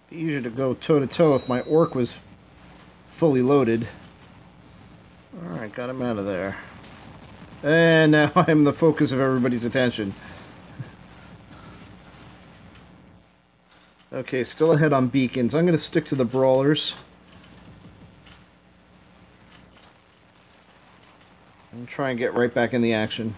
Be easier to go toe-to-toe if my orc was fully loaded. Alright, got him out of there. And now I'm the focus of everybody's attention. Okay, still ahead on beacons. I'm going to stick to the brawlers. And try and get right back in the action.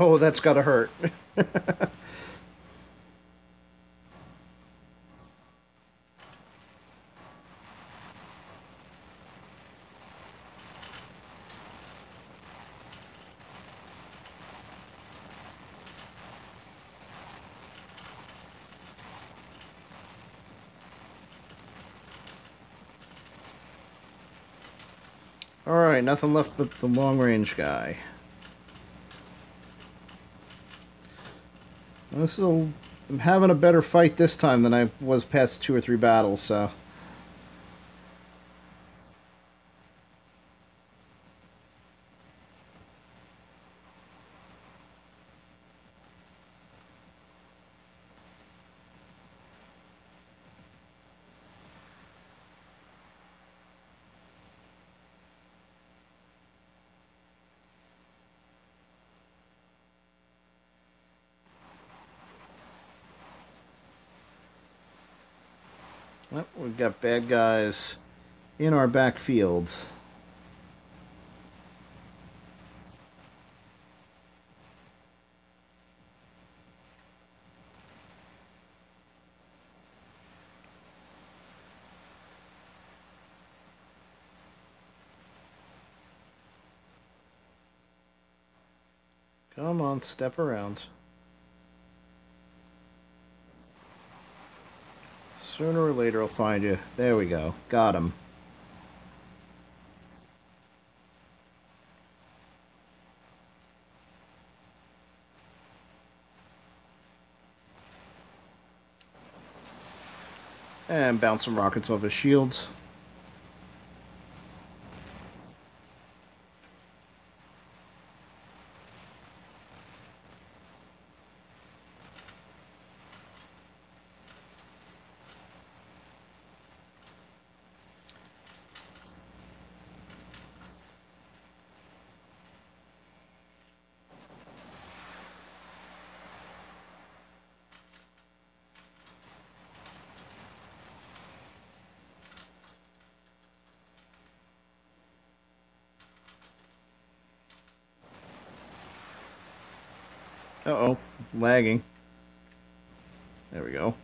Oh, that's gotta hurt. Alright, nothing left but the long-range guy. I'm having a better fight this time than I was past 2 or 3 battles, so... Well, we've got bad guys in our backfield. Come on, step around. Sooner or later I'll find you. There we go. Got him. And bounce some rockets off his shields. Uh-oh, lagging. There we go.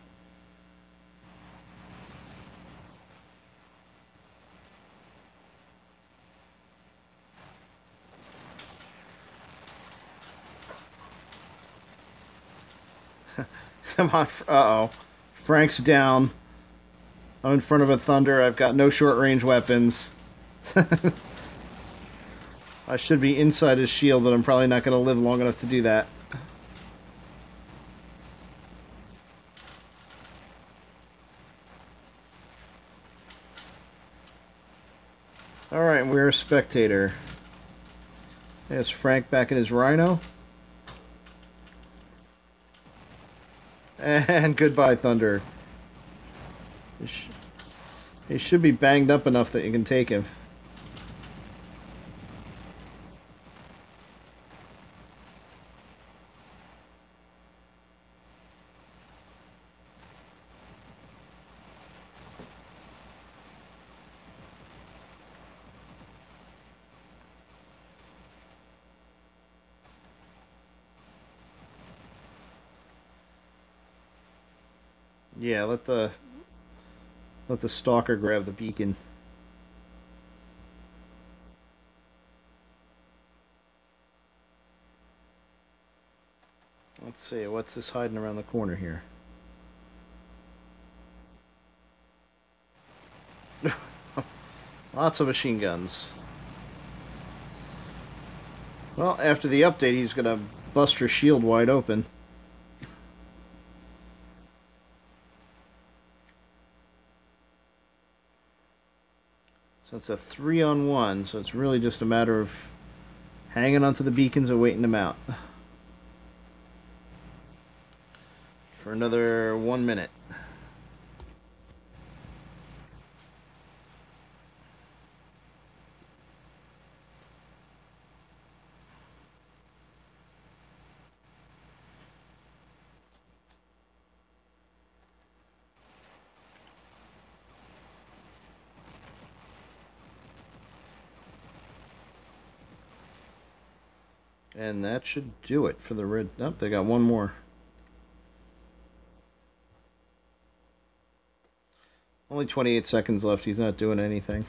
Come on, uh-oh. Frank's down. I'm in front of a Thunder. I've got no short-range weapons. I should be inside his shield, but I'm probably not going to live long enough to do that. Alright, we're a spectator. There's Frank back in his Rhino. And goodbye, Thunder. He should be banged up enough that you can take him. Yeah, let the stalker grab the beacon. Let's see, what's this hiding around the corner here? Lots of machine guns. Well, after the update, he's gonna bust her shield wide open. So it's a 3-on-1, so it's really just a matter of hanging onto the beacons and waiting them out. For another 1 minute. And that should do it for the red. Nope, they got one more. Only 28 seconds left. He's not doing anything.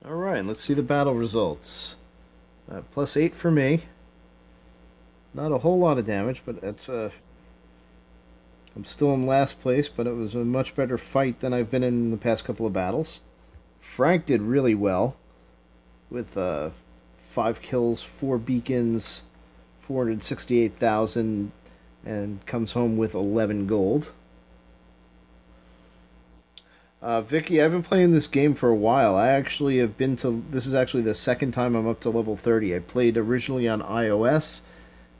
Alright, let's see the battle results. +8 for me. Not a whole lot of damage, but it's I'm still in last place, but it was a much better fight than I've been in the past couple of battles. Frank did really well with 5 kills, 4 beacons, 468,000, and comes home with 11 gold. Vicky, I've been playing this game for a while. I actually have been to... This is actually the second time I'm up to level 30. I played originally on iOS.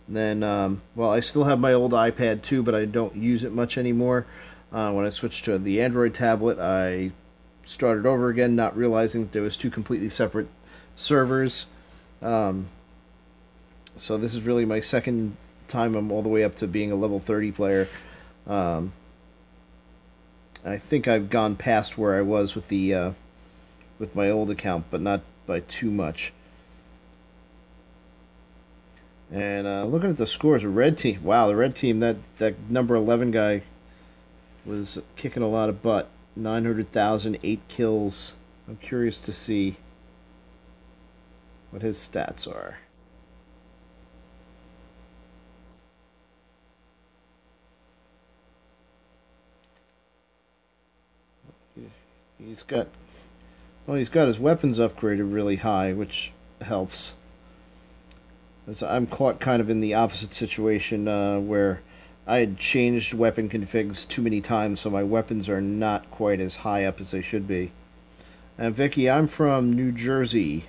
Then, well, I still have my old iPad too, but I don't use it much anymore. When I switched to the Android tablet, I started over again, not realizing that there was 2 completely separate servers. So this is really my second time I'm all the way up to being a level 30 player. I think I've gone past where I was with the with my old account, but not by too much. And looking at the scores, the red team. Wow, the red team. That number 11 guy was kicking a lot of butt. 900,000, 8 kills. I'm curious to see what his stats are. He's got, well, he's got his weapons upgraded really high, which helps. As I'm caught kind of in the opposite situation where I had changed weapon configs too many times, so my weapons are not quite as high up as they should be. And Vicky, I'm from New Jersey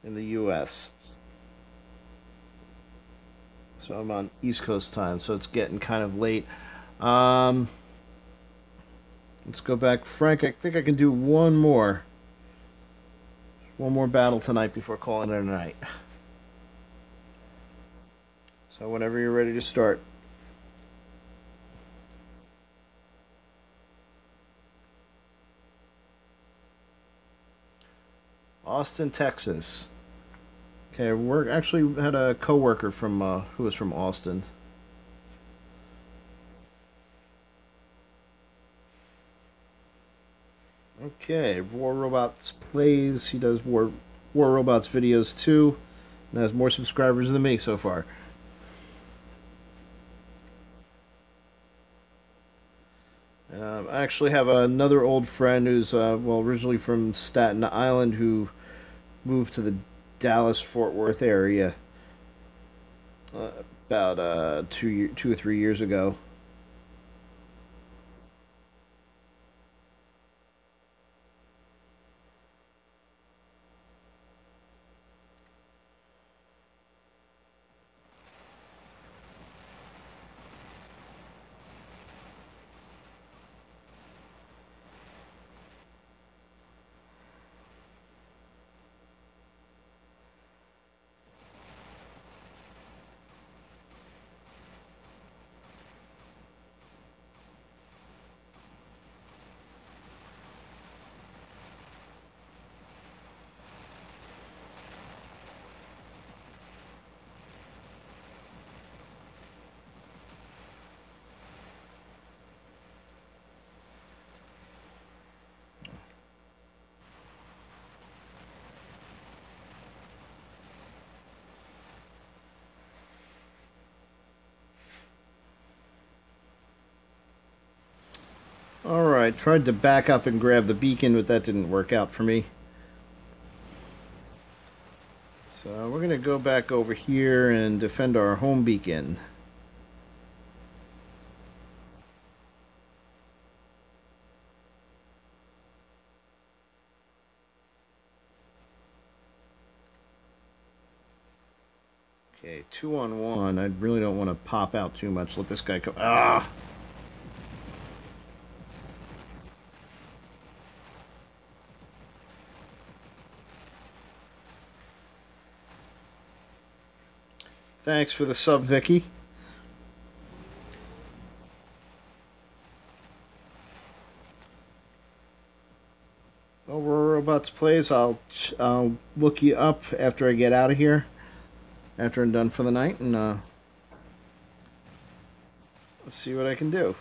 in the U.S. So I'm on East Coast time, so it's getting kind of late. Let's go back. Frank, I think I can do one more. One more battle tonight before calling it a night. So whenever you're ready to start. Austin, Texas. Okay, we actually had a co-worker from who was from Austin. Okay, War Robots plays. He does War Robots videos too, and has more subscribers than me so far. I actually have another old friend who's well, originally from Staten Island, who moved to the Dallas-Fort Worth area about 2 or 3 years ago. Alright, tried to back up and grab the beacon, but that didn't work out for me. So we're going to go back over here and defend our home beacon. Okay, 2-on-1. I really don't want to pop out too much. Let this guy go. Ah! Thanks for the sub, Vicky. Over Robots Plays, I'll look you up after I get out of here. After I'm done for the night, and let's see what I can do.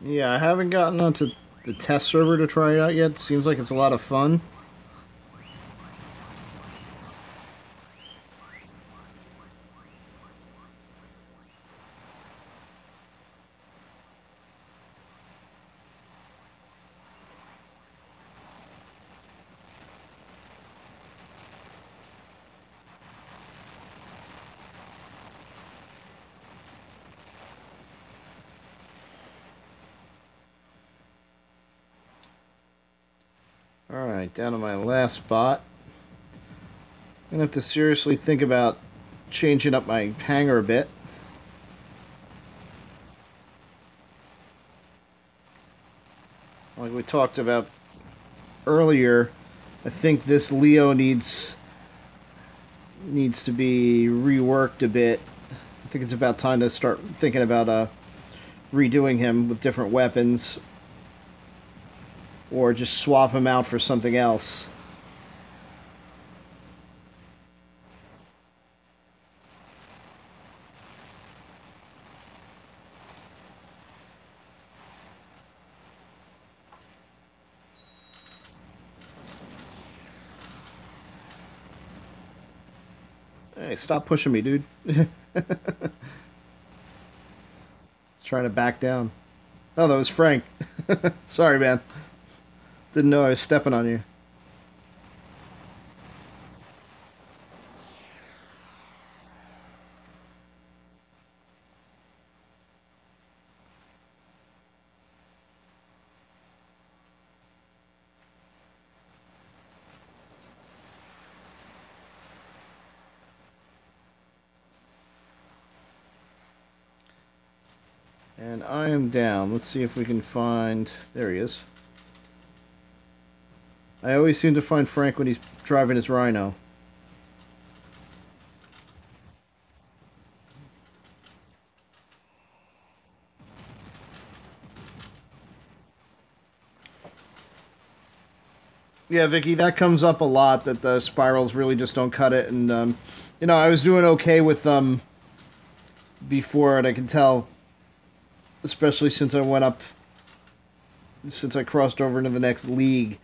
Yeah, I haven't gotten onto the test server to try it out yet. Seems like it's a lot of fun. Alright, down to my last spot. I'm going to have to seriously think about changing up my hangar a bit. Like we talked about earlier, I think this Leo needs to be reworked a bit. I think it's about time to start thinking about redoing him with different weapons, or just swap him out for something else. Hey, stop pushing me, dude. Trying to back down. Oh, that was Frank. Sorry, man. Didn't know I was stepping on you. And I am down. Let's see if we can find... There he is. I always seem to find Frank when he's driving his Rhino. Yeah, Vicky, that comes up a lot, that the spirals really just don't cut it. And, you know, I was doing okay with them before, and I can tell, especially since I went up, since I crossed over into the next league,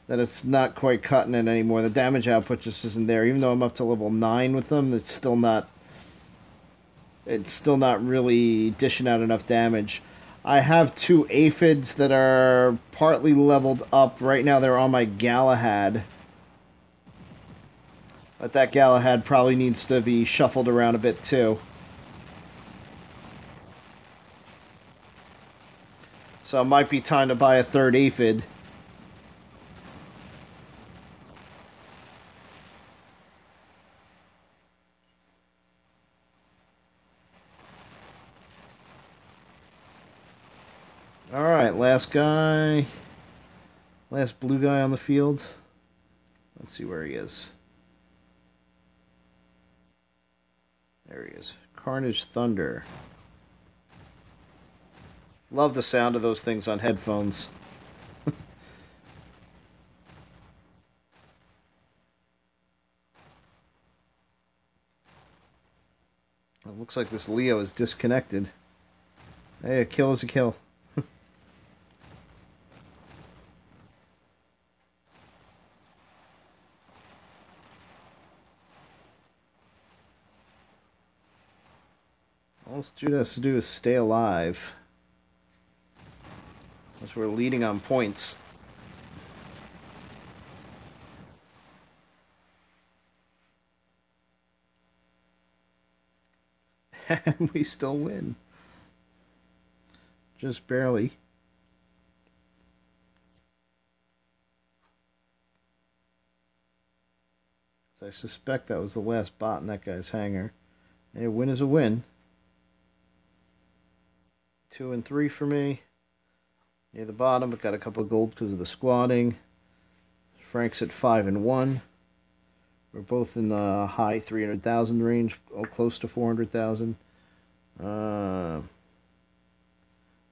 that it's not quite cutting it anymore. The damage output just isn't there. Even though I'm up to level 9 with them, it's still not really dishing out enough damage. I have 2 aphids that are partly leveled up. Right now they're on my Galahad. But that Galahad probably needs to be shuffled around a bit too. So it might be time to buy a 3rd aphid. Alright, last guy. Last blue guy on the field. Let's see where he is. There he is. Carnage Thunder. Love the sound of those things on headphones. It looks like this Leo is disconnected. Hey, a kill is a kill. All this dude has to do is stay alive. As we're leading on points. And we still win. Just barely. So I suspect that was the last bot in that guy's hangar. A win is a win. 2 and 3 for me. Near the bottom, but got a couple of gold because of the squatting. Frank's at 5 and 1. We're both in the high 300,000 range, close to 400,000.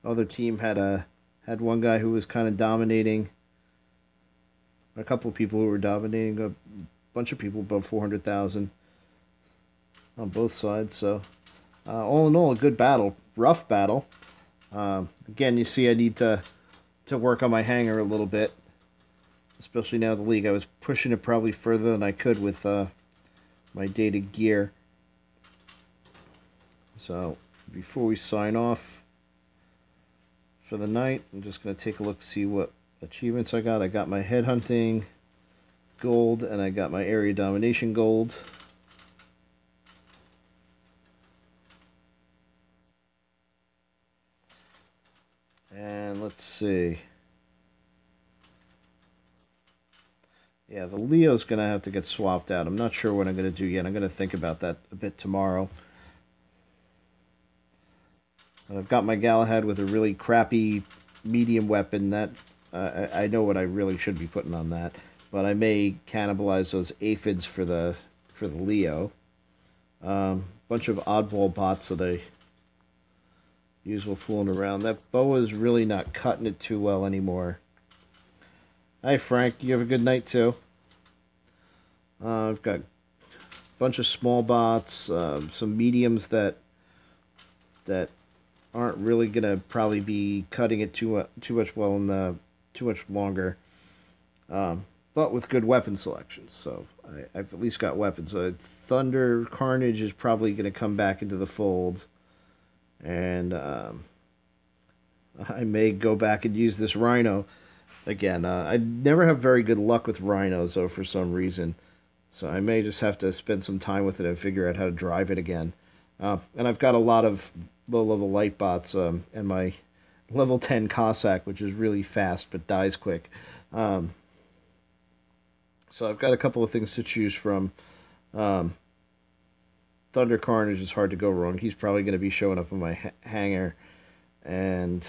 Other team had one guy who was kind of dominating. A couple of people who were dominating. A bunch of people above 400,000 on both sides. So, all in all, a good battle, rough battle. Again, you see I need to work on my hangar a little bit, especially now the league. I was pushing it probably further than I could with my dated gear. So before we sign off for the night, I'm just going to take a look to see what achievements I got. I got my headhunting gold, and I got my area domination gold. And let's see. Yeah, the Leo's going to have to get swapped out. I'm not sure what I'm going to do yet. I'm going to think about that a bit tomorrow. And I've got my Galahad with a really crappy medium weapon. That I know what I really should be putting on that. But I may cannibalize those aphids for the Leo. Bunch of oddball bots that I usual fooling around. That boa is really not cutting it too well anymore. Hi Frank, you have a good night too. I've got a bunch of small bots, some mediums that aren't really gonna probably be cutting it too much well in the too much longer. But with good weapon selections, so I've at least got weapons. Thunder Carnage is probably gonna come back into the fold. And I may go back and use this Rhino again. I never have very good luck with Rhinos, though, for some reason. So I may just have to spend some time with it and figure out how to drive it again. And I've got a lot of low-level light bots and my level 10 Cossack, which is really fast but dies quick. So I've got a couple of things to choose from. Thunder Carnage is hard to go wrong. He's probably going to be showing up in my hangar. and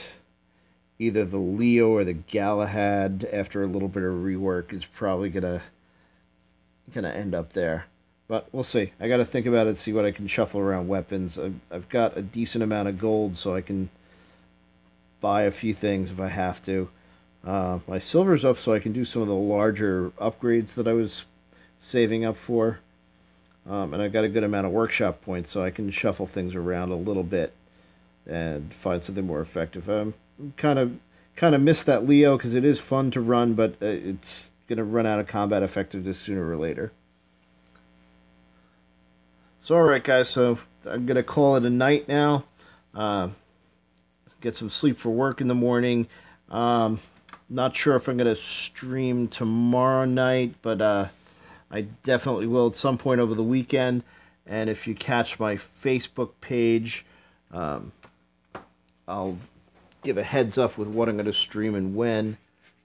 either the Leo or the Galahad, after a little bit of rework, is probably gonna end up there. But we'll see. I got to think about it, see what I can shuffle around weapons. I've got a decent amount of gold, so I can buy a few things if I have to. My silver's up, so I can do some of the larger upgrades that I was saving up for. And I've got a good amount of workshop points, so I can shuffle things around a little bit and find something more effective. Kind of miss that Leo because it is fun to run, but it's gonna run out of combat effectiveness sooner or later. So alright guys, so I'm gonna call it a night now. Get some sleep for work in the morning. Not sure if I'm gonna stream tomorrow night, but I definitely will at some point over the weekend. And if you catch my Facebook page, I'll give a heads up with what I'm going to stream and when.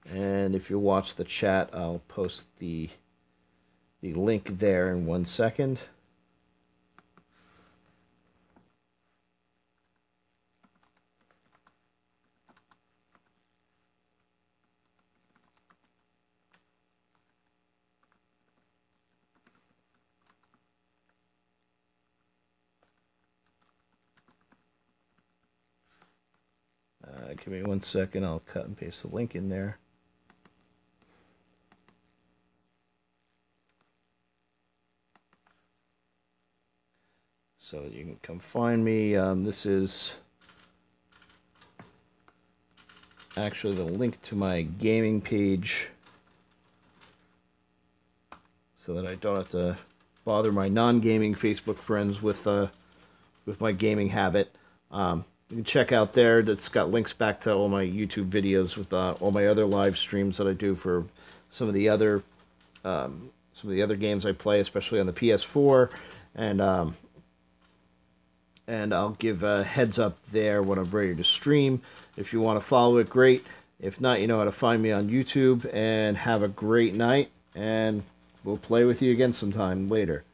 And if you watch the chat, I'll post the link there in 1 second. Give me 1 second, I'll cut and paste the link in there. So you can come find me. This is actually the link to my gaming page, so that I don't have to bother my non-gaming Facebook friends with my gaming habit. You can check out there. That's got links back to all my YouTube videos with all my other live streams that I do for some of the other games I play, especially on the PS4, and I'll give a heads up there when I'm ready to stream. If you want to follow it, great. If not, you know how to find me on YouTube. And have a great night, and we'll play with you again sometime later.